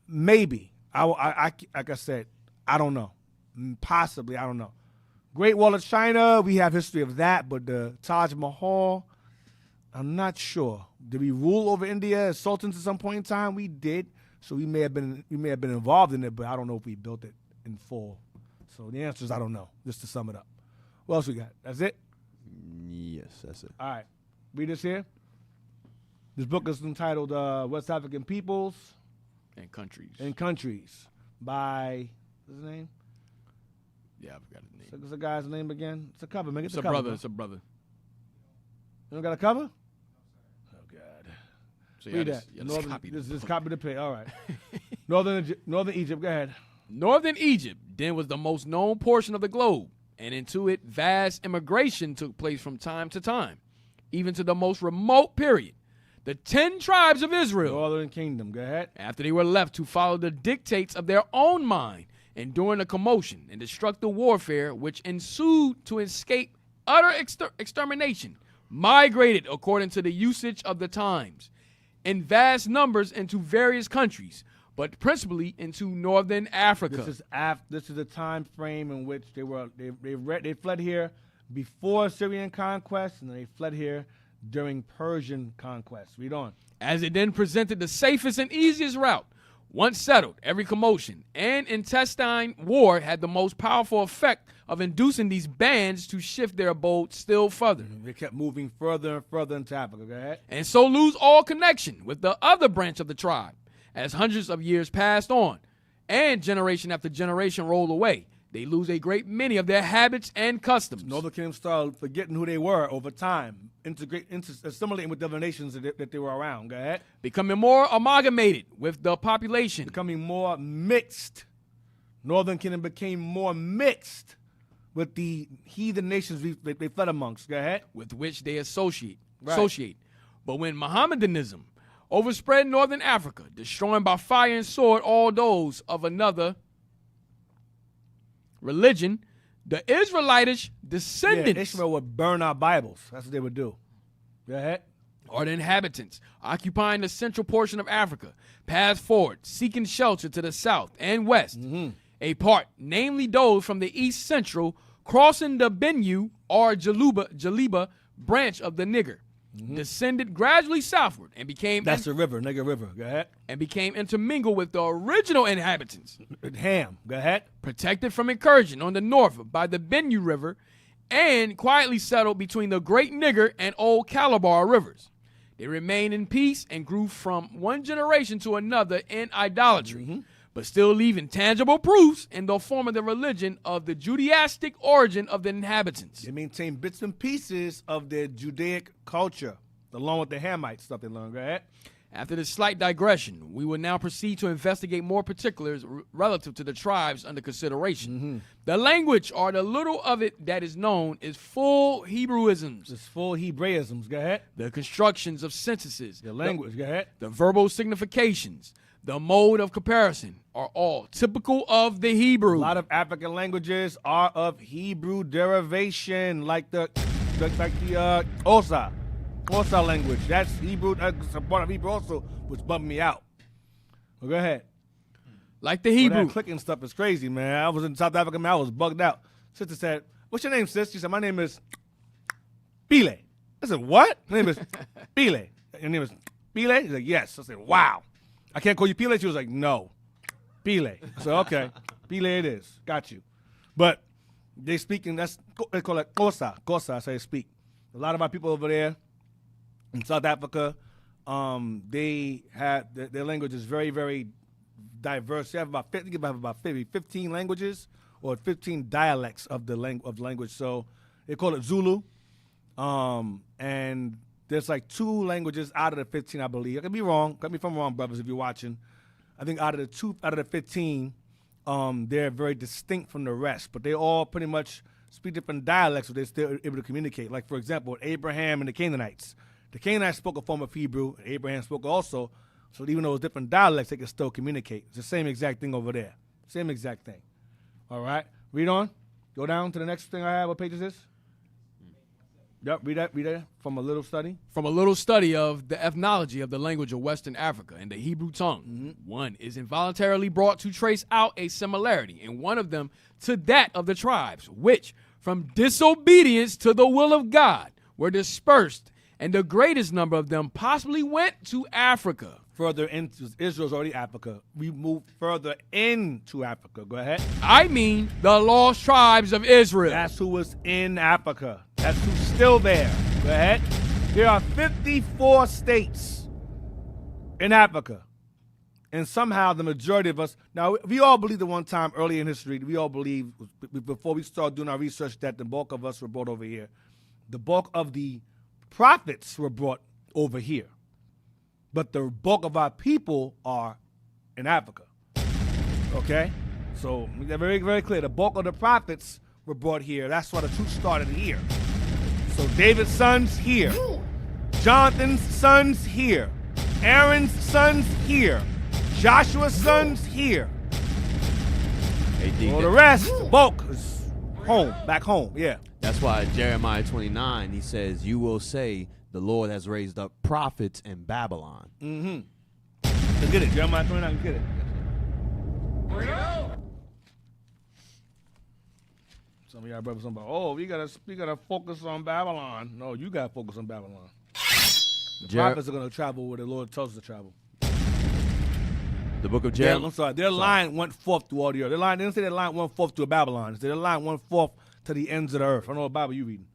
maybe. I like I said, I don't know. Possibly, I don't know. Great Wall of China, we have history of that, but the Taj Mahal, I'm not sure. Did we rule over India as sultans at some point in time? We did. So we may have been involved in it, but I don't know if we built it in full. So the answer is I don't know, just to sum it up. What else we got? That's it? Yes, that's it. All right. Read this here. This book is entitled West African Peoples and Countries by, what's his name? Yeah, I forgot his name. What's the guy's name again? It's a cover, man. It's a brother. It's a brother. You don't got a cover? Oh, God. So read that. This is copy the page. All right. Northern Egypt. Go ahead. Northern Egypt then was the most known portion of the globe, and into it vast immigration took place from time to time, even to the most remote period. The 10 tribes of Israel, Northern Kingdom. Go ahead. After they were left to follow the dictates of their own mind, enduring the commotion and destructive warfare which ensued to escape utter extermination, migrated according to the usage of the times, in vast numbers into various countries, but principally into northern Africa. This is the time frame in which they fled here before Syrian conquest, and they fled here during Persian conquest. Read on. As it then presented the safest and easiest route. Once settled, every commotion and intestine war had the most powerful effect of inducing these bands to shift their abode still further. They kept moving further and further into Africa. Go ahead. And so lose all connection with the other branch of the tribe. As hundreds of years passed on and generation after generation rolled away, they lose a great many of their habits and customs. Northern Kingdom started forgetting who they were over time, assimilating with the other nations that they were around. Go ahead. Becoming more amalgamated with the population. Becoming more mixed. Northern Kingdom became more mixed with the heathen nations they fled amongst. Go ahead. With which they associate. But when Mohammedanism overspread northern Africa, destroying by fire and sword all those of another religion, the Israelitish descendants. Yeah, Ishmael would burn our Bibles. That's what they would do. Go ahead. Or the inhabitants, occupying the central portion of Africa, passed forward, seeking shelter to the south and west. Mm-hmm. A part, namely those from the east central, crossing the Benue or Jaliba branch of the Niger, descended gradually southward and became That's the river, Niger River. Go ahead. and became intermingled with the original inhabitants, Ham. Go ahead. protected from incursion on the north by the Benue River, and quietly settled between the Great Niger and Old Calabar rivers. They remained in peace and grew from one generation to another in idolatry, but still leaving tangible proofs in the form of the religion of the Judaistic origin of the inhabitants. They maintain bits and pieces of their Judaic culture, along with the Hamite stuff they learned. Go ahead. After this slight digression, we will now proceed to investigate more particulars relative to the tribes under consideration. The language, or the little of it that is known, is full Hebrewisms. It's full Hebraisms. Go ahead. The constructions of sentences, The language. Go ahead. the verbal significations, the mode of comparison are all typical of the Hebrew. A lot of African languages are of Hebrew derivation, like the Osa language. That's Hebrew. That's a part of Hebrew also, which bumped me out. Well, go ahead. Like the Hebrew. That clicking stuff is crazy, man. I was in South Africa, man. I was bugged out. Sister said, "What's your name, sis?" She said, "My name is Pile." I said, "What?" My name is Pile. Your name is Pile? She's like, "Yes." I said, "Wow. I can't call you Pile?" She was like, "No. Pile." I said, "Okay. Pile it is. Got you." But they speaking, they call it Kosa. Kosa, so they speak. A lot of our people over there in South Africa, they have, their language is very, very diverse. They have about 15 languages or 15 dialects of the language. So they call it Zulu. And there's like 2 languages out of the 15, I believe. I could be wrong. Cut me if I'm wrong, brothers, if you're watching. I think out of the 15, they're very distinct from the rest, but they all pretty much speak different dialects, so they're still able to communicate. Like, for example, Abraham and the Canaanites. The Canaanites spoke a form of Hebrew, and Abraham spoke also, so even though it's different dialects, they can still communicate. It's the same exact thing over there. Same exact thing. All right, read on. Go down to the next thing I have. What page is this? Yep, read that from a little study. From a little study of the ethnology of the language of Western Africa and the Hebrew tongue, one is involuntarily brought to trace out a similarity in one of them to that of the tribes, which, from disobedience to the will of God, were dispersed, and the greatest number of them possibly went to Africa. Further into Israel's already Africa. We move further into Africa. Go ahead. I mean the lost tribes of Israel. That's who was in Africa. That's who's still there. Go ahead. There are 54 states in Africa. And somehow the majority of us, now we all believed at one time early in history, we all believed before we started doing our research that the bulk of us were brought over here. The bulk of the prophets were brought over here. But the bulk of our people are in Africa. Okay? So they're very, very clear. The bulk of the prophets were brought here. That's why the truth started here. So David's sons here. Jonathan's sons here. Aaron's sons here. Joshua's sons here. Well, the rest, the bulk, is home, back home. Yeah. That's why Jeremiah 29, he says, "You will say, the Lord has raised up prophets in Babylon." Let's get it. Jeremiah 29, let's get it. Some of y'all brothers talking about, oh, we gotta focus on Babylon. No, you gotta focus on Babylon. The prophets are gonna travel where the Lord tells us to travel. The book of Yeah, Jeremiah. I'm sorry. Their line went forth through all the earth. Their line, they didn't say their line went forth to Babylon. They said their line went forth to the ends of the earth. I don't know what Bible you reading.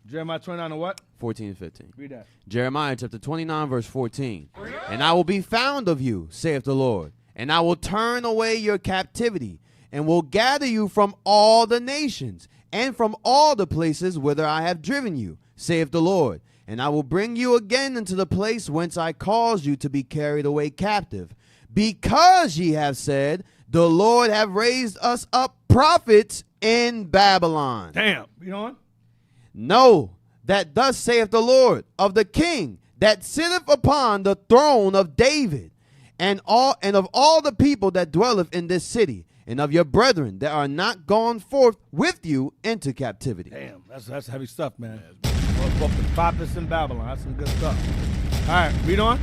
Jeremiah 29 and what? 14 and 15. Read that. Jeremiah chapter 29, verse 14. "And I will be found of you, saith the Lord, and I will turn away your captivity, and will gather you from all the nations, and from all the places whither I have driven you, saith the Lord. And I will bring you again into the place whence I caused you to be carried away captive. Because ye have said, the Lord have raised us up prophets in Babylon." Damn. You know what? "Know that thus saith the Lord of the king that sitteth upon the throne of David, and of all the people that dwelleth in this city, and of your brethren that are not gone forth with you into captivity." Damn, that's heavy stuff, man. Both the prophets in Babylon. That's some good stuff. All right, read on.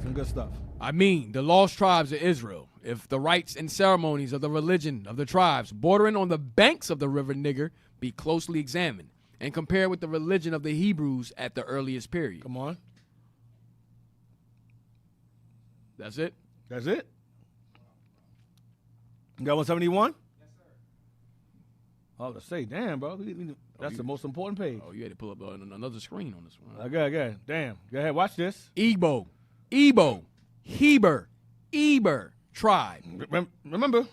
Some good stuff. I mean the lost tribes of Israel. if the rites and ceremonies of the religion of the tribes bordering on the banks of the river Niger be closely examined and compared with the religion of the Hebrews at the earliest period. Come on. That's it? That's it? You got 171? Yes, sir. Oh, to say, damn, bro. That's the most important page. Oh, you had to pull up another screen on this one. Okay. Damn. Go ahead, watch this. Igbo, Heber tribe. Remember,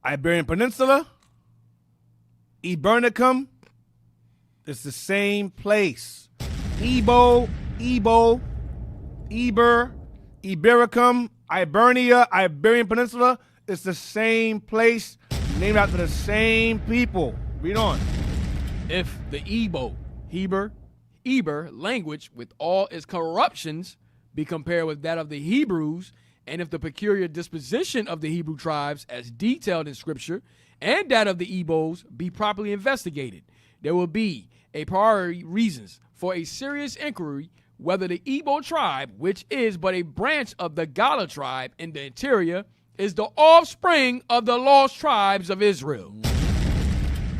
Iberian Peninsula, Ibernicum, it's the same place. Eber, Ibericum, Ibernia, Iberian Peninsula, it's the same place, named after the same people. Read on. If the Igbo, Heber language with all its corruptions be compared with that of the Hebrews, and if the peculiar disposition of the Hebrew tribes as detailed in Scripture and that of the Igbos be properly investigated, there will be a priori reasons for a serious inquiry whether the Igbo tribe, which is but a branch of the Gala tribe in the interior, is the offspring of the lost tribes of Israel,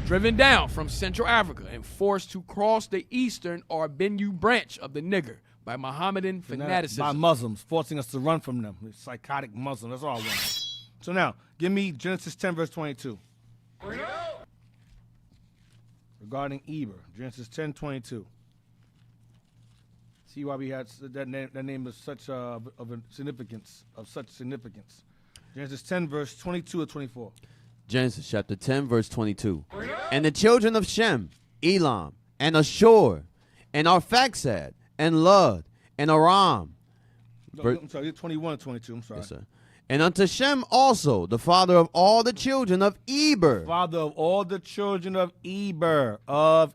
driven down from Central Africa and forced to cross the eastern or Benue branch of the Niger by Mohammedan fanaticism. By Muslims, forcing us to run from them. It's psychotic Muslims, that's all I want. So now, give me Genesis 10, verse 22. Regarding Eber, Genesis 10, 22. See why we had that name is such of such significance. Genesis 10, verse 22 or 24. Genesis chapter 10, verse 22. And the children of Shem, Elam, and Ashur, and Arphaxad, and Lud, and Aram. No, I'm sorry, 21 or 22, I'm sorry. Yes, sir. And unto Shem also, the father of all the children of Eber. Father of all the children of Eber. Go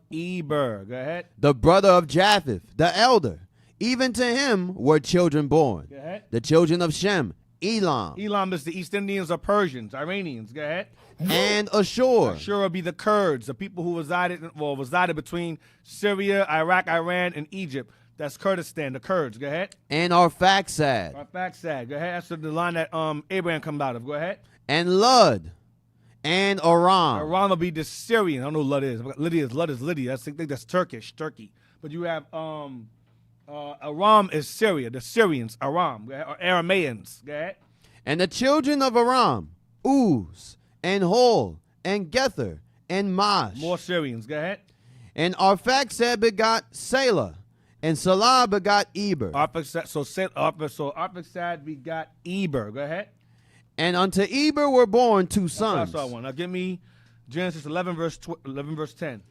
ahead. The brother of Japheth, the elder. Even to him were children born. Go ahead. The children of Shem, Elam. Elam is the East Indians or Persians, Iranians. Go ahead. And Ashur. Ashur would be the Kurds, the people who resided between Syria, Iraq, Iran, and Egypt. That's Kurdistan, the Kurds. Go ahead. And Arphaxad. Arphaxad. Go ahead. That's the line that Abraham comes out of. Go ahead. And Lud. And Aram. Aram will be the Syrian. I don't know what Lud is. Lud is Lydia. I think that's Turkish, Turkey. But you have Aram is Syria, the Syrians, Aram, or Aramaeans. Go ahead. And the children of Aram, Uz, and Hol, and Gether, and Mash. More Syrians. Go ahead. And Arphaxad begot Selah, and Salah begot Eber. Arphaxad begot Eber. Go ahead. And unto Eber were born two sons. That's one. Now give me Genesis 11, verse 10.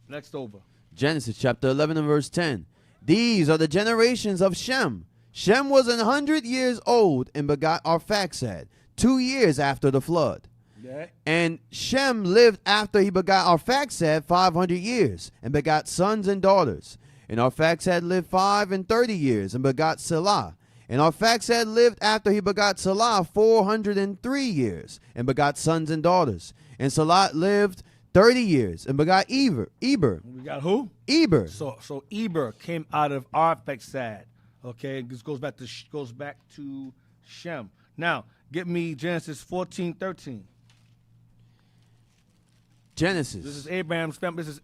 Next over. Genesis chapter 11 and verse 10. These are the generations of Shem. Shem was 100 years old and begot Arphaxad 2 years after the flood. Yeah. And Shem lived after he begot Arphaxad 500 years and begot sons and daughters. And Arphaxad lived 35 years and begot Selah. And Arphaxad lived after he begot Selah 403 years and begot sons and daughters. And Selah lived 30 years and begot Eber. We got who? Eber. So Eber came out of Arphaxad. Okay, this goes back to Shem. Now, get me Genesis 14:13. Genesis. This is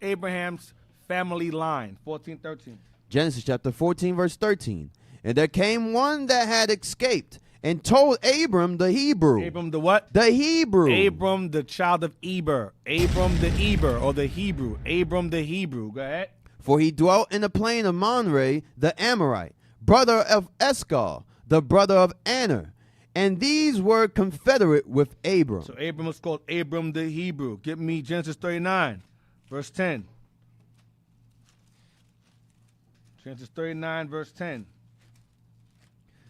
Abraham's family line. 14:13. Genesis chapter 14 verse 13. And there came one that had escaped and told Abram the Hebrew. Abram the what? The Hebrew. Abram the child of Eber. Abram the Eber or the Hebrew. Abram the Hebrew. Go ahead. For he dwelt in the plain of Manre, the Amorite, brother of Eshcol, the brother of Aner. And these were confederate with Abram. So Abram was called Abram the Hebrew. Give me Genesis 39, verse 10. Genesis 39, verse 10.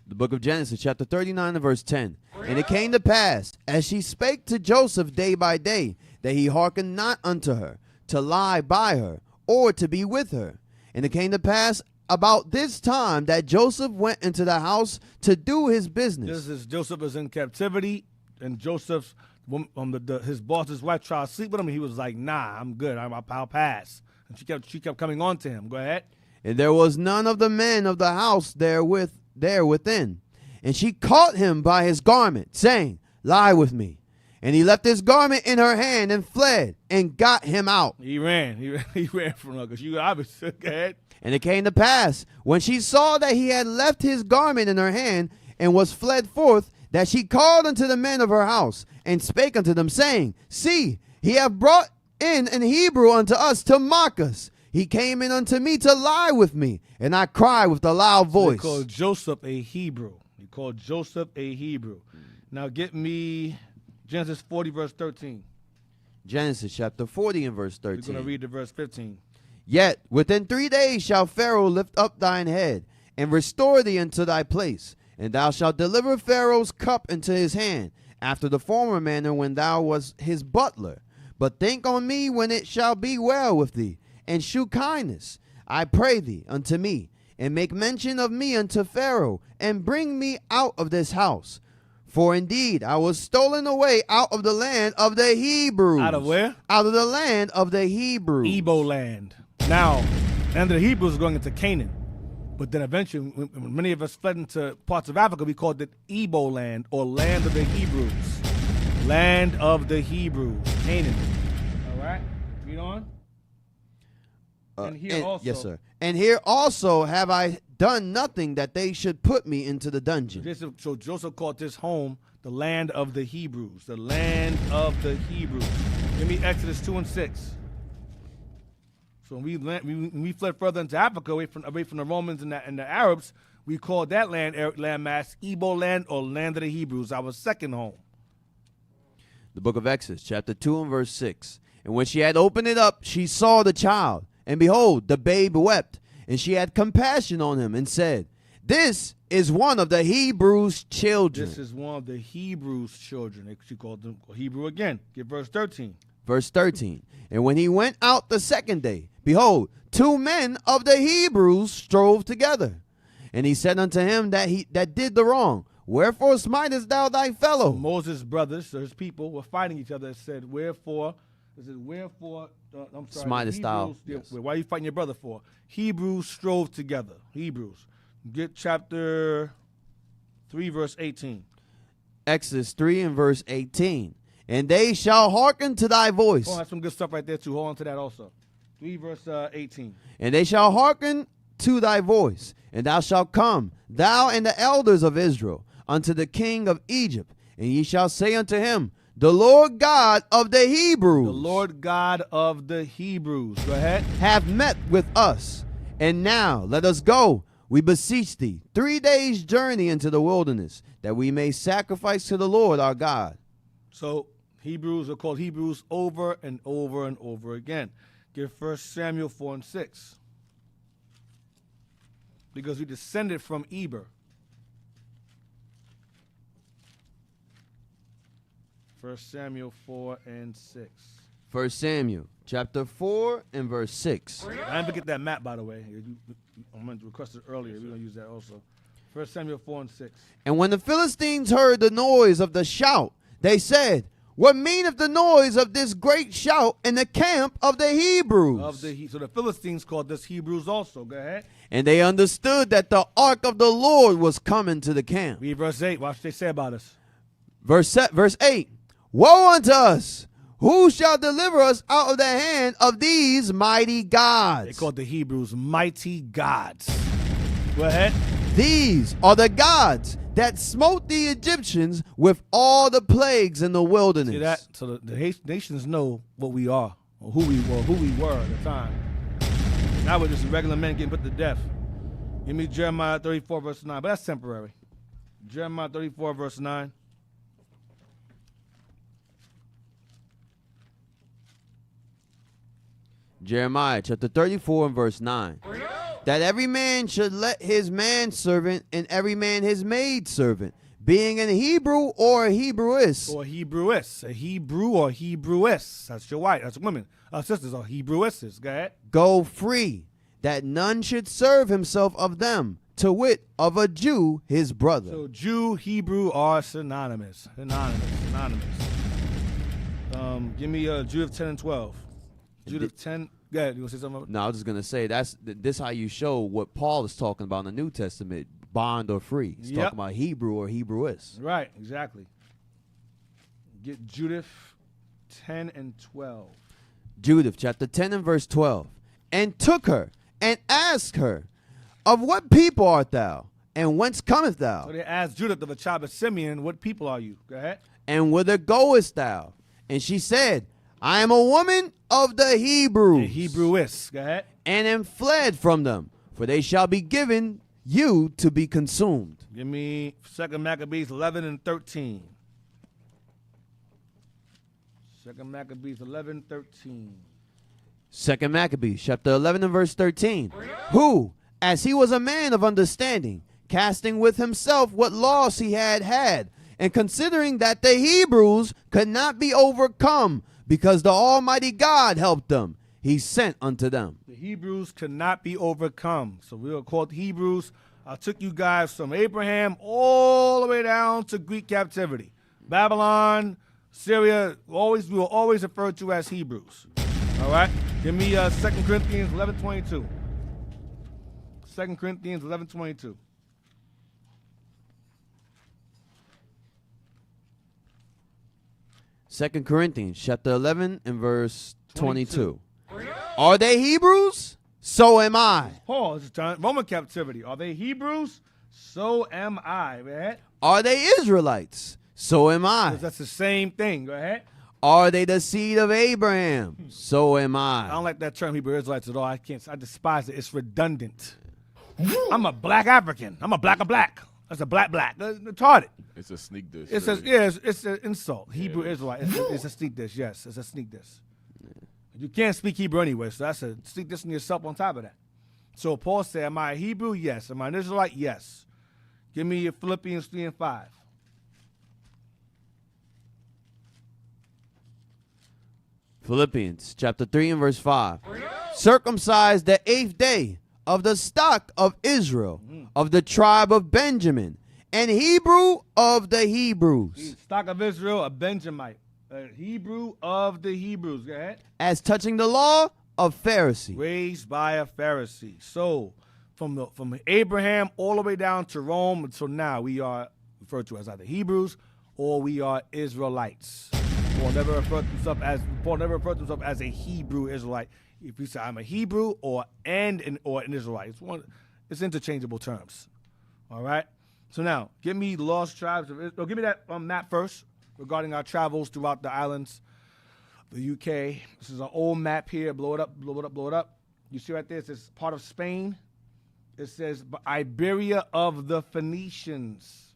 The book of Genesis, chapter 39 and verse 10. And it came to pass, as she spake to Joseph day by day, that he hearkened not unto her, to lie by her, or to be with her. And it came to pass about this time that Joseph went into the house to do his business. Joseph is in captivity, and Joseph's his boss's wife tried to sleep with him, and he was like, "Nah, I'm good. I'll pass." And she kept coming on to him. Go ahead. And there was none of the men of the house there within. And she caught him by his garment, saying, Lie with me. And he left his garment in her hand and fled and got him out. He ran. He ran from her because you obviously go ahead. And it came to pass, when she saw that he had left his garment in her hand and was fled forth, that she called unto the men of her house and spake unto them, saying, See, he hath brought in an Hebrew unto us to mock us. He came in unto me to lie with me, and I cried with a loud voice. He called Joseph a Hebrew. He called Joseph a Hebrew. Now get me Genesis 40, verse 13. Genesis chapter 40 and verse 13. We're going to read the verse 15. Yet within 3 days shall Pharaoh lift up thine head, and restore thee into thy place, and thou shalt deliver Pharaoh's cup into his hand, after the former manner when thou wast his butler. But think on me when it shall be well with thee, and shew kindness, I pray thee, unto me, and make mention of me unto Pharaoh, and bring me out of this house. For indeed I was stolen away out of the land of the Hebrews. Out of where? Out of the land of the Hebrews. Ebo land. Now, and the Hebrews going into Canaan. But then eventually, when many of us fled into parts of Africa, we called it Ebo land, or land of the Hebrews. Land of the Hebrews. Canaan. All right? Read on. And here also. Yes, sir. And here also have I done nothing that they should put me into the dungeon. So Joseph called this home the land of the Hebrews. The land of the Hebrews. Give me Exodus 2 and 6. So when we fled further into Africa, away from the Romans and the Arabs, we called that landmass Ebo land, or land of the Hebrews, our second home. The book of Exodus, chapter 2 and verse 6. And when she had opened it up, she saw the child. And behold, the babe wept, and she had compassion on him, and said, This is one of the Hebrews' children. This is one of the Hebrews' children. She called them Hebrew again. Get verse 13. Verse 13. And when he went out the second day, behold, 2 men of the Hebrews strove together. And he said unto him that did the wrong, Wherefore smitest thou thy fellow? So Moses' brothers, so his people, were fighting each other and said, Wherefore, I'm sorry, smitest thou? Yes. Why are you fighting your brother for? Hebrews strove together. Hebrews. Get chapter 3, verse 18. Exodus 3 and verse 18. And they shall hearken to thy voice. Oh, that's some good stuff right there, too. Hold on to that also. 3 verse 18. And they shall hearken to thy voice, and thou shalt come, thou and the elders of Israel, unto the king of Egypt, and ye shall say unto him, The Lord God of the Hebrews. The Lord God of the Hebrews. Go ahead. Have met with us. And now let us go, we beseech thee, 3 days' journey into the wilderness, that we may sacrifice to the Lord our God. So Hebrews are called Hebrews over and over and over again. Give 1 Samuel 4 and 6. Because we descended from Eber. 1 Samuel 4 and 6. 1 Samuel chapter 4 and verse 6. I didn't get that map, by the way. I meant to request it earlier. We're going to use that also. 1 Samuel 4 and 6. And when the Philistines heard the noise of the shout, they said, What meaneth the noise of this great shout in the camp of the Hebrews? So the Philistines called this Hebrews also. Go ahead. And they understood that the ark of the Lord was coming to the camp. Read verse 8. Watch what they say about us. Verse 8. Woe unto us! Who shall deliver us out of the hand of these mighty gods? They called the Hebrews mighty gods. Go ahead. These are the gods that smote the Egyptians with all the plagues in the wilderness. See that? So the nations know what we are, or who we were at the time. Now we're just regular men getting put to death. Give me Jeremiah 34, verse 9. But that's temporary. Jeremiah 34, verse 9. Jeremiah chapter 34 and verse 9. That every man should let his manservant and every man his maidservant, being an Hebrew or a Hebrewess. Or Hebrewess. A Hebrew or Hebrewess. That's your wife. That's women. Our sisters are Hebrewesses. Go ahead. Go free, that none should serve himself of them, to wit, of a Jew his brother. So Jew, Hebrew are synonymous. Synonymous. Give me Jude 10 and 12. Jude 10. Yeah, you want to say something? No, I was just going to say, this how you show what Paul is talking about in the New Testament. bond or free. It's talking about Hebrew or Hebrewist. Right, exactly. Get Judith 10 and 12. Judith chapter 10 and verse 12. And took her and asked her, of what people art thou? And whence comest thou? So they asked Judith of the tribe of Simeon, what people are you? Go ahead. And whither goest thou? And she said, I am a woman of the Hebrews. The Hebrewist. Go ahead. And am fled from them, for they shall be given you to be consumed. Give me 2 Maccabees 11 and 13. 2 Maccabees 11, 13. 2 Maccabees chapter 11 and verse 13. Who, as he was a man of understanding, casting with himself what loss he had, and considering that the Hebrews could not be overcome, because the Almighty God helped them, he sent unto them. The Hebrews could not be overcome. So we were called Hebrews. I took you guys from Abraham all the way down to Greek captivity. Babylon, Syria, we were always referred to as Hebrews. All right? Give me 2 Corinthians 11:22. 2 Corinthians 11:22. Second Corinthians chapter 11 and verse 22. Are they Hebrews? So am I. Paul, this is Roman captivity. Are they Hebrews? So am I. Go ahead. Are they Israelites? So am I. That's the same thing. Go ahead. Are they the seed of Abraham? So am I. I don't like that term Hebrew Israelites at all. I despise it. It's redundant. I'm a black African. I'm a black of black. That's a black. It's retarded. It's a sneak dish. It's an insult. Hebrew Israelite. It's a sneak dish. Yes, it's a sneak dish. You can't speak Hebrew anyway, so that's a sneak dish in yourself on top of that. So Paul said, am I a Hebrew? Yes. Am I an Israelite? Yes. Give me Philippians 3 and 5. Philippians chapter 3 and verse 5. Circumcised the 8th day of the stock of Israel, of the tribe of Benjamin, and Hebrew of the Hebrews. Stock of Israel, a Benjamite. A Hebrew of the Hebrews. Go ahead. As touching the law of Pharisee. Raised by a Pharisee. So from Abraham all the way down to Rome until now, we are referred to as either Hebrews or we are Israelites. Paul never referred to himself as a Hebrew Israelite. If you say I'm a Hebrew or an Israelite, it's interchangeable terms. All right. So now, give me lost tribes of Israel. Give me that map first regarding our travels throughout the islands, the UK. This is an old map here. Blow it up, blow it up, blow it up. You see right there, it says part of Spain. It says Iberia of the Phoenicians.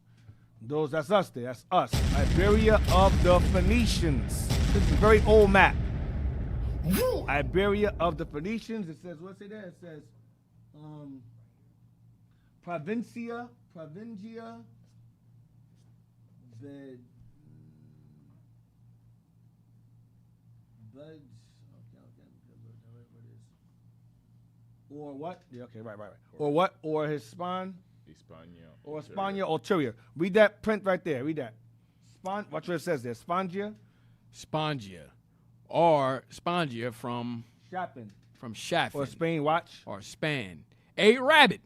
That's us there. That's us. Iberia of the Phoenicians. This is a very old map. Iberia of the Phoenicians. It says, what's it there? It says Provincia, the or what? Yeah, okay, right. Or what? Or Hispania. Or Hispania Ulterior. Read that print right there. Read that. Watch what it says there. Spongia. Or Spongia from Shapin. From Shapin. Or Spain, watch. Or Span. A rabbit.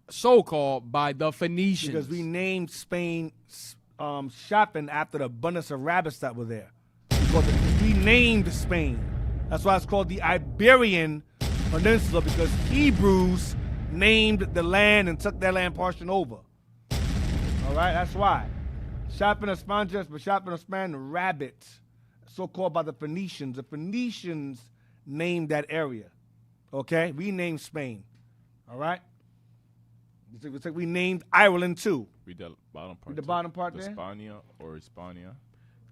So-called by the Phoenicians. Because we named Spain Shapin after the abundance of rabbits that were there. We named Spain. That's why it's called the Iberian Peninsula, because Hebrews named the land and took that land portion over. All right, that's why. Shapin or Spongia, but Shapin or Span, rabbit, so-called by the Phoenicians. The Phoenicians named that area. Okay, we named Spain. All right. It's like we named Ireland too. Read the bottom part. Read the bottom part there. Hispania or Hispania.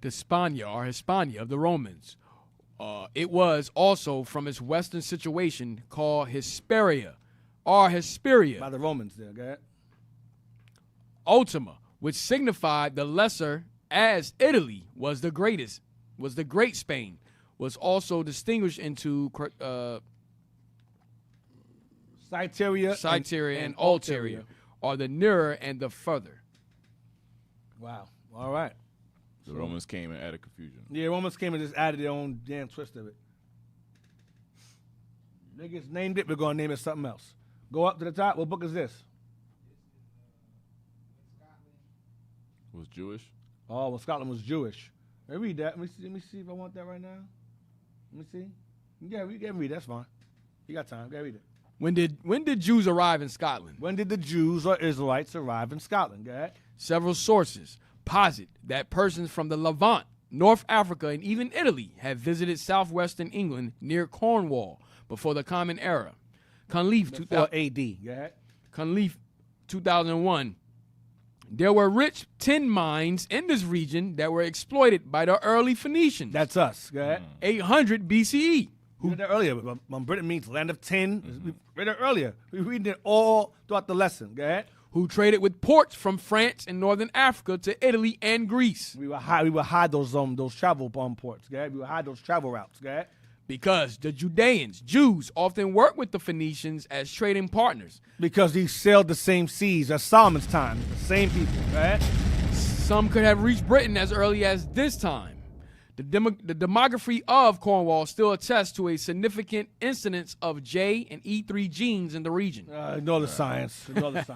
The Spania or Hispania of the Romans. It was also from its western situation called Hesperia or Hesperia. By the Romans there, go ahead. Ultima, which signified the lesser, as Italy was the greatest, was the great Spain, was also distinguished into Cyteria and Ulteria, or the nearer and the further. Wow. All right. The Romans came and added confusion. Yeah, Romans came and just added their own damn twist of it. Niggas named it, we're going to name it something else. Go up to the top. What book is this? Was Jewish. Oh, well, Scotland was Jewish. Let me read that. Let me see if I want that right now. Let me see. Yeah, we can read. That's fine. You got time. Go read it. When did Jews arrive in Scotland? When did the Jews or Israelites arrive in Scotland? Go ahead. Several sources posit that persons from the Levant, North Africa, and even Italy had visited southwestern England near Cornwall before the Common Era. Conleaf, Before AD. Go ahead. Conleaf, 2001. There were rich tin mines in this region that were exploited by the early Phoenicians. That's us. Go ahead. 800 BCE. We read that earlier. Britain means land of tin. We read it earlier. We read it all throughout the lesson. Go ahead. Who traded with ports from France and northern Africa to Italy and Greece. We would hide those travel ports. Go ahead. We would hide those travel routes. Go ahead. Because the Jews often worked with the Phoenicians as trading partners. Because they sailed the same seas as Solomon's time. The same people, right? Some could have reached Britain as early as this time. The demography of Cornwall still attests to a significant incidence of J and E3 genes in the region. Ignore the science. Let's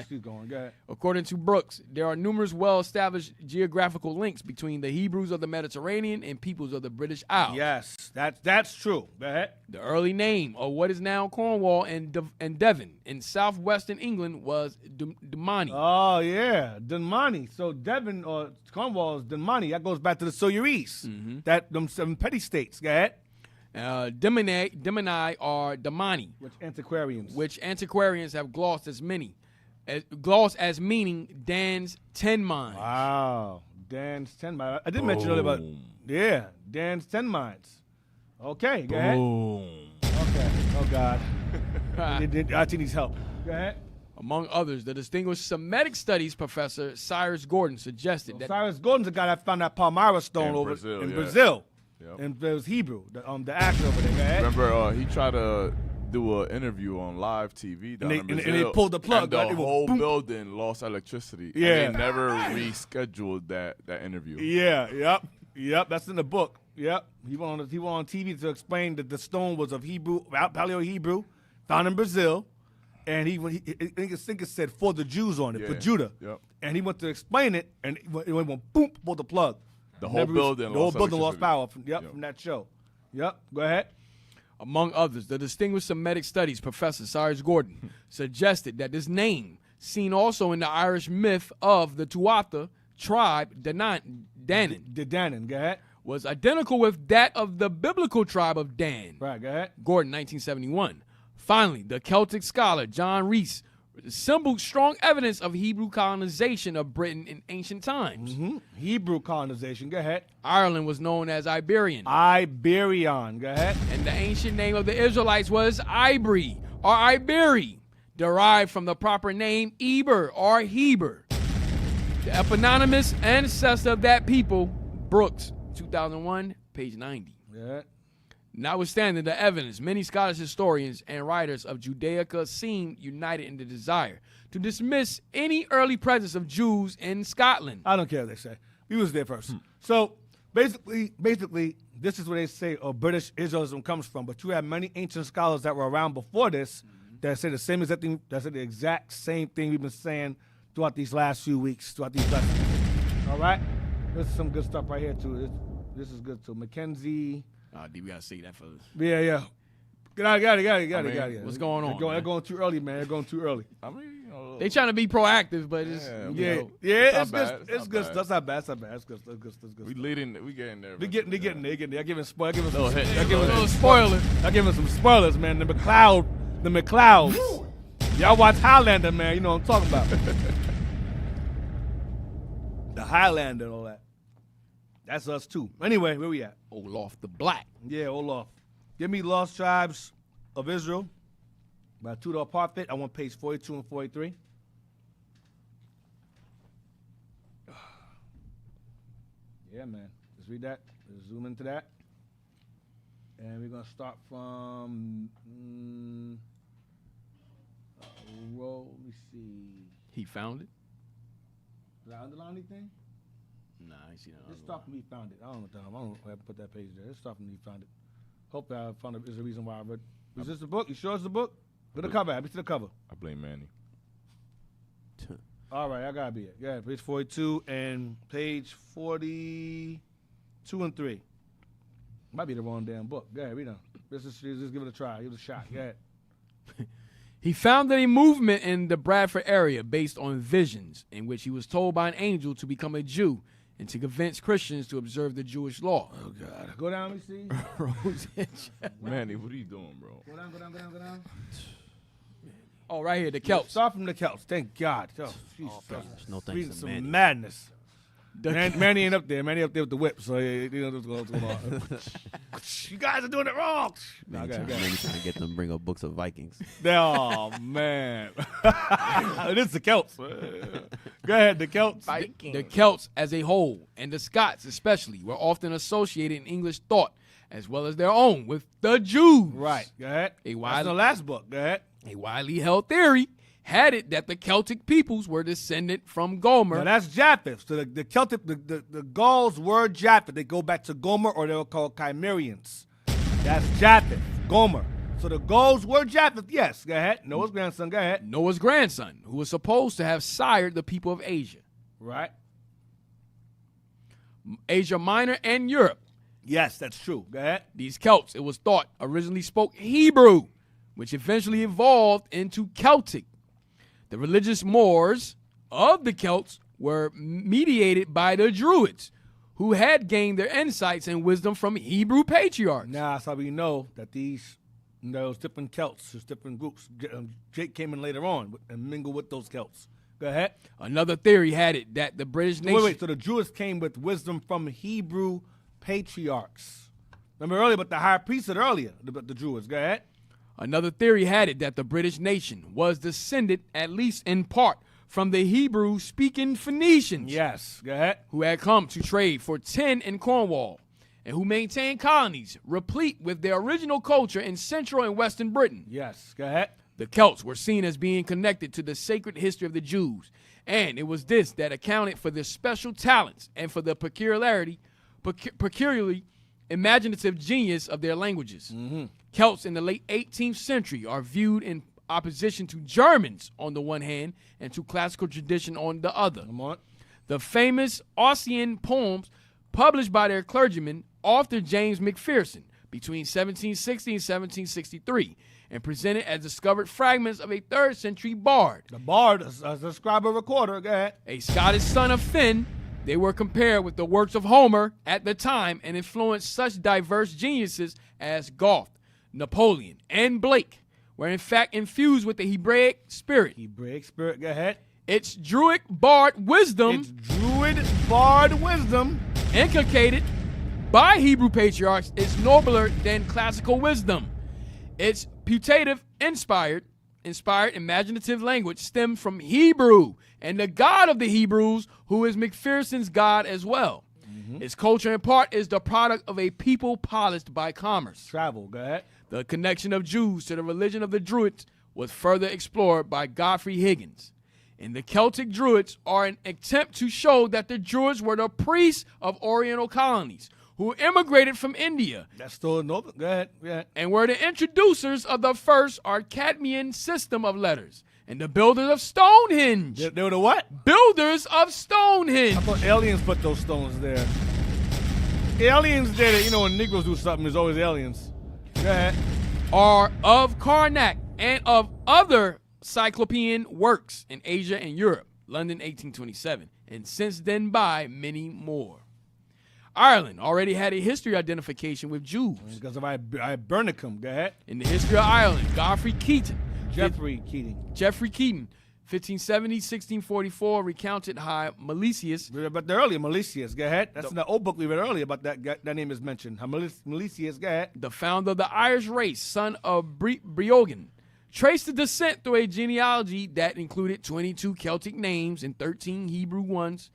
keep going. Go ahead. According to Brooks, there are numerous well-established geographical links between the Hebrews of the Mediterranean and peoples of the British Isles. Yes, that's true. Go ahead. The early name of what is now Cornwall and Devon in southwestern England was Dumani. Oh, yeah, Dunmani. So Devon or Cornwall is Dunmani. That goes back to the Soyeris. Them 7 petty states. Go ahead. Demoni are Damani. Which antiquarians have glossed as meaning Dan's 10 mines. Wow. Dan's 10 mines. I did mention earlier about, Dan's 10 mines. Okay, go ahead. Okay. Oh, God. I think needs help. Go ahead. Among others, the distinguished Semitic studies professor Cyrus Gordon suggested that Cyrus Gordon's the guy that found that Palmyra stone in Brazil. Yep. And it was Hebrew, the actor over there. Go ahead. Remember, he tried to do an interview on live TV down in Brazil. And they pulled the plug. And the whole building lost electricity. Yeah. And they never rescheduled that interview. Yeah, yep. That's in the book. Yep. He went on TV to explain that the stone was of Hebrew, Paleo-Hebrew, found in Brazil. And I think it said for the Jews on it, for Judah. Yep. And he went to explain it, and it went boom, pulled the plug. The whole building lost power from that show. Yep, go ahead. Among others, the distinguished Semitic studies professor Cyrus Gordon suggested that this name, seen also in the Irish myth of the Tuatha tribe, Danan, go ahead, was identical with that of the biblical tribe of Dan. Right, go ahead. Gordon, 1971. Finally, the Celtic scholar John Rees assembled strong evidence of Hebrew colonization of Britain in ancient times. Hebrew colonization, go ahead. Ireland was known as Iberian. Iberian, go ahead. And the ancient name of the Israelites was Ibri or Iberi, derived from the proper name Eber or Heber. The eponymous ancestor of that people, Brooks, 2001, page 90. Yeah. Notwithstanding the evidence, many Scottish historians and writers of Judaica seem united in the desire to dismiss any early presence of Jews in Scotland. I don't care what they say. We was there first. So basically, this is where they say British Israelism comes from. But you have many ancient scholars that were around before this that say the same exact thing. That said the exact same thing we've been saying throughout these last few weeks, throughout these lessons. All right, this is some good stuff right here too. This is good too. Mackenzie. We gotta see that first. Yeah. Got it. What's going on? They're going too early, man. They're going too early. I mean, they trying to be proactive, but it's it's good. It's good. That's not bad. It's good. We getting there. They getting there. I give him spoilers. Spoiler. I give him some spoilers, man. The McLeods. Y'all watch Highlander, man. You know what I'm talking about. The Highlander and all that. That's us too. Anyway, where we at? Olaf the Black. Yeah, Olaf. Give me Lost Tribes of Israel by Tudor Parfit. I want page 42 and 43. Yeah, man. Let's read that. Let's zoom into that. And we're going to start from row. Let me see. He found it? Did I underline anything? Nah, I see that. Let's start from he found it. I don't know if I put that page there. Let's start from he found it. Hope I found it. Is the reason why I read. Is this the book? You sure it's the book? Look at the cover. Let me see the cover. I blame Manny. All right, I gotta be it. Yeah, page 42 and page 42 and 3. Might be the wrong damn book. Go ahead, read on. Let's just give it a try. Give it a shot. Go ahead. He founded a movement in the Bradford area based on visions in which he was told by an angel to become a Jew and to convince Christians to observe the Jewish law. Oh, God. Go down, let me see. Manny, what are you doing, bro? Go down. Oh, right here, the Celts. Start from the Celts. Thank God. Oh, Jesus. gosh. No thanks Reading to some Manny. madness. Manny ain't up there. Manny up there with the whip, so you know what's going on. You guys are doing it wrong. Manny trying to get them to bring up books of Vikings. Oh, man. It is the Celts. Go ahead, the Celts. The Celts as a whole, and the Scots especially, were often associated in English thought, as well as their own, with the Jews. Right. Go ahead. That's the last book. Go ahead. A widely held theory had it that the Celtic peoples were descended from Gomer. Now that's Japheth. So the Celtic, the Gauls were Japheth. They go back to Gomer, or they were called Cimmerians. That's Japheth, Gomer. So the Gauls were Japheth. Yes. Go ahead. Noah's grandson. Go ahead. Noah's grandson, who was supposed to have sired the people of Asia. Right. Asia Minor and Europe. Yes, that's true. Go ahead. These Celts, it was thought, originally spoke Hebrew, which eventually evolved into Celtic. The religious mores of the Celts were mediated by the Druids, who had gained their insights and wisdom from Hebrew patriarchs. Now, that's how we know that those different Celts, those different groups, Jake came in later on and mingled with those Celts. Go ahead. Another theory had it that the British nation... Wait, so the Druids came with wisdom from Hebrew patriarchs. Remember earlier about the high priesthood earlier, the Druids. Go ahead. Another theory had it that the British nation was descended, at least in part, from the Hebrew-speaking Phoenicians. Yes, go ahead. Who had come to trade for tin in Cornwall, and who maintained colonies replete with their original culture in central and western Britain. Yes, go ahead. The Celts were seen as being connected to the sacred history of the Jews, and it was this that accounted for their special talents and for the peculiarly imaginative genius of their languages. Mm-hmm. Celts in the late 18th century are viewed in opposition to Germans on the one hand and to classical tradition on the other. Come on. The famous Ossian poems published by their clergyman, author James McPherson, between 1760 and 1763, and presented as discovered fragments of a 3rd century bard. The bard, a scribe recorder, go ahead. A Scottish son of Finn. They were compared with the works of Homer at the time and influenced such diverse geniuses as Goethe, Napoleon, and Blake, were in fact infused with the Hebraic spirit. Hebraic spirit, go ahead. Its Druid bard wisdom. Inculcated by Hebrew patriarchs is nobler than classical wisdom. Its putative, inspired imaginative language stemmed from Hebrew and the God of the Hebrews, who is McPherson's God as well. Mm-hmm. Its culture in part is the product of a people polished by commerce. Travel, go ahead. The connection of Jews to the religion of the Druids was further explored by Godfrey Higgins. And the Celtic Druids are an attempt to show that the Druids were the priests of Oriental colonies who immigrated from India. That's still another. Go ahead. Yeah. And were the introducers of the first Arcadian system of letters and the builders of Stonehenge. They were the what? Builders of Stonehenge. I thought aliens put those stones there. Aliens did it. You know, when Negroes do something, there's always aliens. Go ahead. Are of Karnak and of other Cyclopean works in Asia and Europe, London 1827, and since then by many more. Ireland already had a history identification with Jews. Because of Ibernicum, go ahead. In the history of Ireland, Geoffrey Keating, 1570, 1644, recounted how Milesius. But the earlier Milesius, go ahead. That's in the old book we read earlier about that name is mentioned. Milesius, go ahead. The founder of the Irish race, son of Briogan, traced the descent through a genealogy that included 22 Celtic names and 13 Hebrew ones,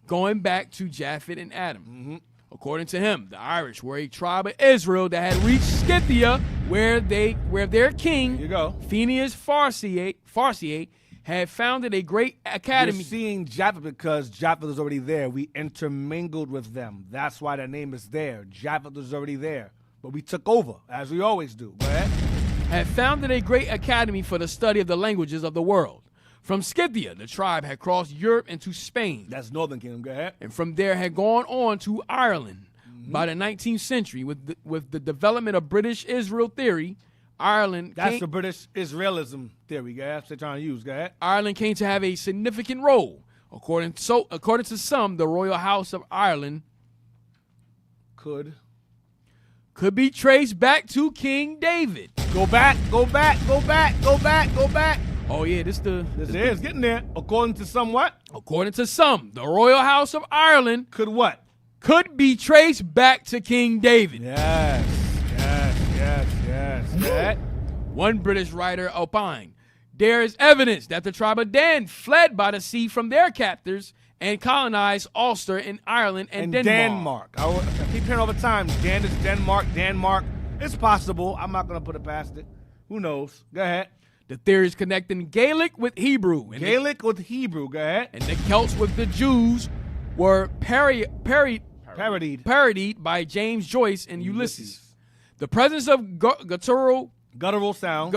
going back to Japheth and Adam. Mm-hmm. According to him, the Irish were a tribe of Israel that had reached Scythia, where their king, Phineas Farsier, had founded a great academy. You're seeing Japheth because Japheth was already there. We intermingled with them. That's why the name is there. Japheth was already there. But we took over, as we always do. Go ahead. Had founded a great academy for the study of the languages of the world. From Scythia, the tribe had crossed Europe into Spain. That's Northern Kingdom. Go ahead. And from there had gone on to Ireland. By the 19th century, with the development of British Israel theory, Ireland That's the British Israelism theory, guys. They're trying to use. Go ahead. Ireland came to have a significant role. According to some, the royal house of Ireland could be traced back to King David. Go back. Oh yeah, this is getting there. According to some what? According to some, the royal house of Ireland could what? Could be traced back to King David. Yes. One British writer opined, there is evidence that the tribe of Dan fled by the sea from their captors and colonized Ulster in Ireland and Denmark. I keep hearing all the time, Dan is Denmark. It's possible. I'm not going to put it past it. Who knows? Go ahead. The theories connecting Gaelic with Hebrew. Go ahead. And the Celts with the Jews were parodied by James Joyce and Ulysses. The presence of guttural sounds,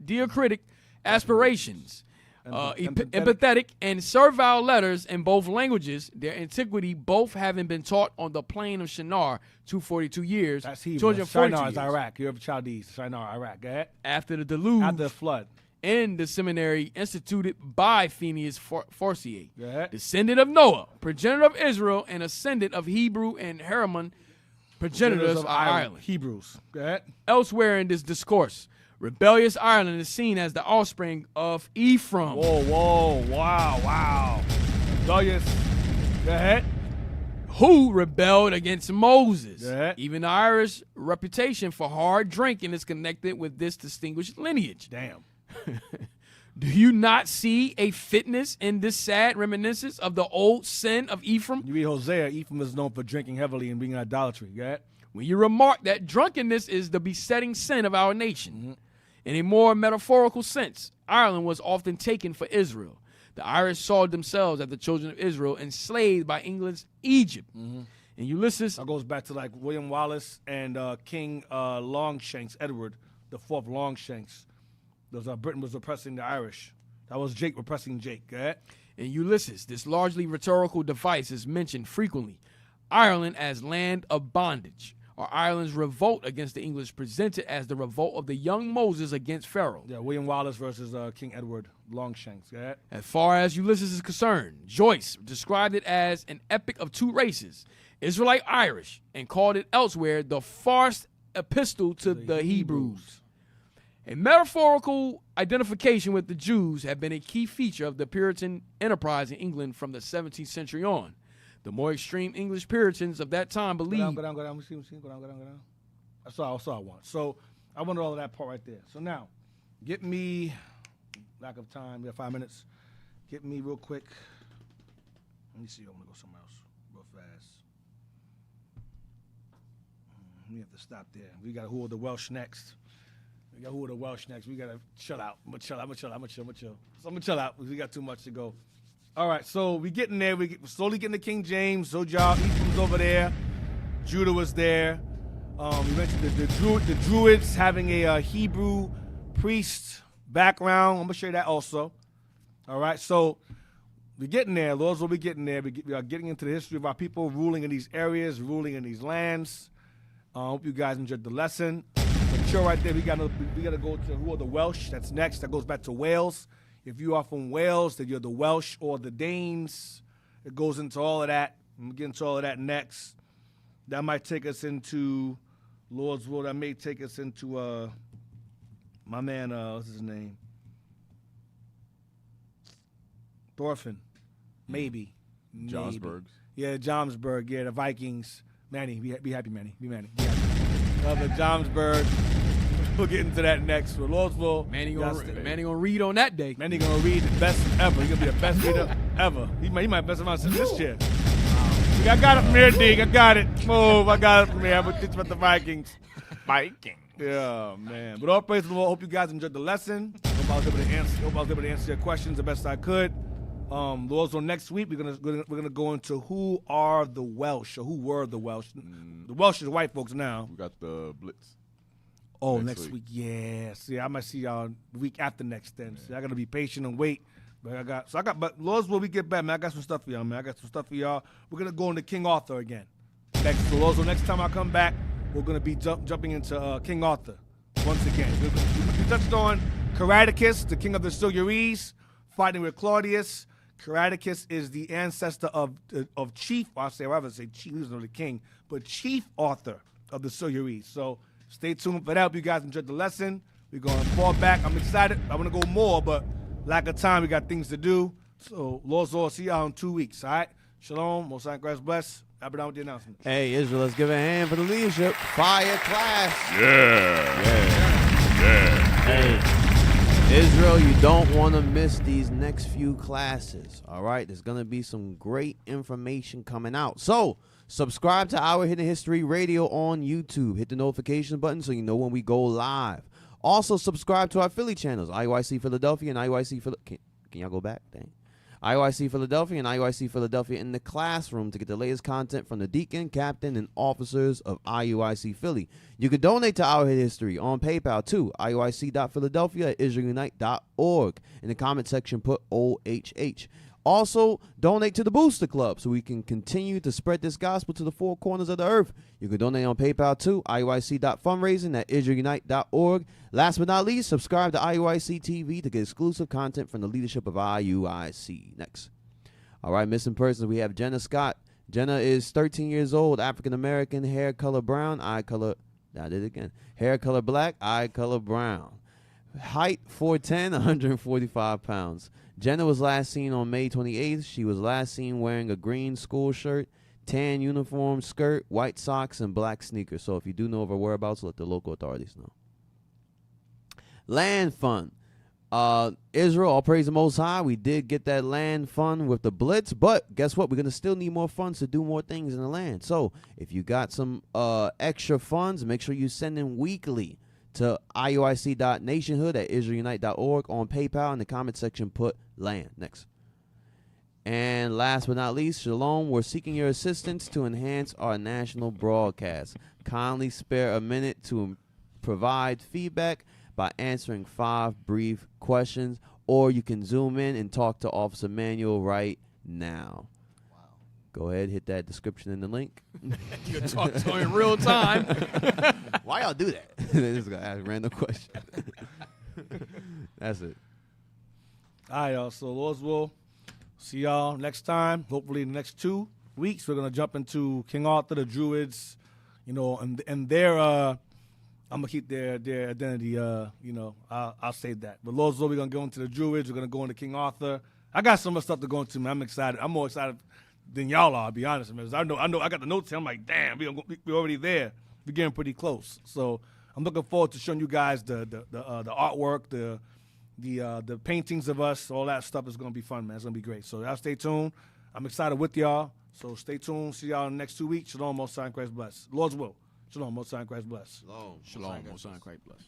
diacritic aspirations, empathetic and servile letters in both languages, their antiquity both having been taught on the plain of Shinar 242 years. That's Hebrew. 242 Shinar is years. Iraq. You have Chaldees. Shinar, Iraq. Go ahead. After the deluge. After the flood. In the seminary instituted by Phineas Forcier, Go ahead. descendant of Noah, progenitor of Israel, and ascendant of Hebrew and Hermon, progenitors of Ireland. Hebrews. Go ahead. Elsewhere in this discourse, rebellious Ireland is seen as the offspring of Ephraim. Whoa, wow. Rebellious. Go ahead. Who rebelled against Moses. Go ahead. Even the Irish reputation for hard drinking is connected with this distinguished lineage. Damn. Do you not see a fitness in this sad reminiscence of the old sin of Ephraim? You read Hosea, Ephraim is known for drinking heavily and being in idolatry. Go ahead. When you remark that drunkenness is the besetting sin of our nation. In a more metaphorical sense, Ireland was often taken for Israel. The Irish saw themselves as the children of Israel enslaved by England's Egypt. And Ulysses... That goes back to like William Wallace and King Longshanks, Edward, the fourth Longshanks. Britain was oppressing the Irish. That was Jake oppressing Jake. Go ahead. In Ulysses, this largely rhetorical device is mentioned frequently. Ireland as land of bondage, or Ireland's revolt against the English presented as the revolt of the young Moses against Pharaoh. Yeah, William Wallace versus King Edward Longshanks. Go ahead. As far as Ulysses is concerned, Joyce described it as an epic of two races, Israelite Irish, and called it elsewhere the farce epistle to the Hebrews. A metaphorical identification with the Jews had been a key feature of the Puritan enterprise in England from the 17th century on. The more extreme English Puritans of that time believed... Go down. Go down. That's all I want. So I wanted all of that part right there. So now, get me... Lack of time. We have 5 minutes. Get me real quick. Let me see. I'm going to go somewhere else real fast. We have to stop there. We got Who Are the Welsh next. We got Who Are the Welsh next. We got to chill out. I'm going to chill. So I'm going to chill out because we got too much to go. All right, so we getting there. We're slowly getting to King James. So Ephraim's over there. Judah was there. We mentioned the Druids having a Hebrew priest background. I'm going to show you that also. All right, so we're getting there. Lord's will be getting there. We are getting into the history of our people ruling in these areas, ruling in these lands. I hope you guys enjoyed the lesson. But chill right there. We got to go to Who Are the Welsh. That's next. That goes back to Wales. If you are from Wales, then you're the Welsh or the Danes. It goes into all of that. We'll get into all of that next. That might take us into Lord's will. That may take us into my man, what's his name? Thorfinn. Maybe. Johnsburg. Yeah, Johnsburg. Yeah, the Vikings. Manny, be happy, Manny. Be happy. The Johnsburg. We'll get into that next. For Lord's will. Manny gonna read on that day. Manny gonna read the best ever. He's gonna be the best reader ever. He might best around since this chair. I got it from here, Dig. I got it. Move. I got it from here. I'm gonna teach about the Vikings. Yeah, man. But all praise to the Lord. Hope you guys enjoyed the lesson. Hope I was able to answer your questions the best I could. Lord's will next week we're gonna go into who are the Welsh or who were the Welsh. The Welsh is white folks now. We got the Blitz. Oh, next week. Yeah. See, I might see y'all the week after next then. See, I got to be patient and wait. But Lord's will we get back, man. I got some stuff for y'all, man. We're going to go into King Arthur again. Next time I come back, we're going to be jumping into King Arthur once again. We touched on Caradicus, the king of the Silures, fighting with Claudius. Caradicus is the ancestor of Chief, or Chief, he was not the king, but Chief Arthur of the Silures. So stay tuned for that. Hope you guys enjoyed the lesson. We're going to fall back. I'm excited. I want to go more, but lack of time, we got things to do. So, Lord's Law, see y'all in 2 weeks, all right? Shalom, Most High Christ bless. I'll be down with the announcement. Hey, Israel, let's give a hand for the leadership. Fire class. Yeah. Hey, Israel, you don't want to miss these next few classes, all right? There's going to be some great information coming out. So, subscribe to Our Hidden History Radio on YouTube. Hit the notification button so you know when we go live. Also, subscribe to our Philly channels, IUIC Philadelphia and IUIC Philadelphia. Can y'all go back? Dang. IUIC Philadelphia and IUIC Philadelphia in the classroom to get the latest content from the deacon, captain, and officers of IUIC Philly. You can donate to Our Hidden History on PayPal too, IUIC.Philadelphia@IsraelUnite.org. In the comment section, put OHH. Also, donate to the Booster Club so we can continue to spread this gospel to the four corners of the earth. You can donate on PayPal too, IUIC.fundraising@IsraelUnite.org. Last but not least, subscribe to IUIC TV to get exclusive content from the leadership of IUIC. Next. All right, missing persons, we have Jenna Scott. Jenna is 13 years old, African-American, hair color brown, eye color, I did it again. Hair color black, eye color brown. Height 4'10", 145 pounds. Jenna was last seen on May 28th. She was last seen wearing a green school shirt, tan uniform skirt, white socks, and black sneakers. So if you do know of her whereabouts, let the local authorities know. Land fund. Israel, all praise the Most High. We did get that land fund with the blitz, but guess what? We're going to still need more funds to do more things in the land. So if you got some extra funds, make sure you send them weekly to IUIC.nationhood@IsraelUnite.org on PayPal. In the comment section, put land. Next. And last but not least, Shalom, we're seeking your assistance to enhance our national broadcast. Kindly spare a minute to provide feedback by answering 5 brief questions, or you can zoom in and talk to Officer Manuel right now. Wow. Go ahead, hit that description in the link. You can talk to him in real time. Why y'all do that? They're just going to ask random questions. That's it. All right, y'all. So, Lord's will, see y'all next time. Hopefully, in the next 2 weeks, we're going to jump into King Arthur, the Druids, and their, I'm going to keep their identity, I'll save that. But Lord's will, we're going to go into the Druids. We're going to go into King Arthur. I got so much stuff to go into, man. I'm excited. I'm more excited than y'all are, I'll be honest, man. I know. I got the notes here. I'm like, damn, we're already there. We're getting pretty close. So I'm looking forward to showing you guys the artwork, the paintings of us, all that stuff is going to be fun, man. It's going to be great. So y'all stay tuned. I'm excited with y'all. So stay tuned. See y'all in the next 2 weeks. Shalom, Most High Christ bless. Lord's will. Shalom, Most High Christ bless. Shalom. Shalom, Most High Christ bless.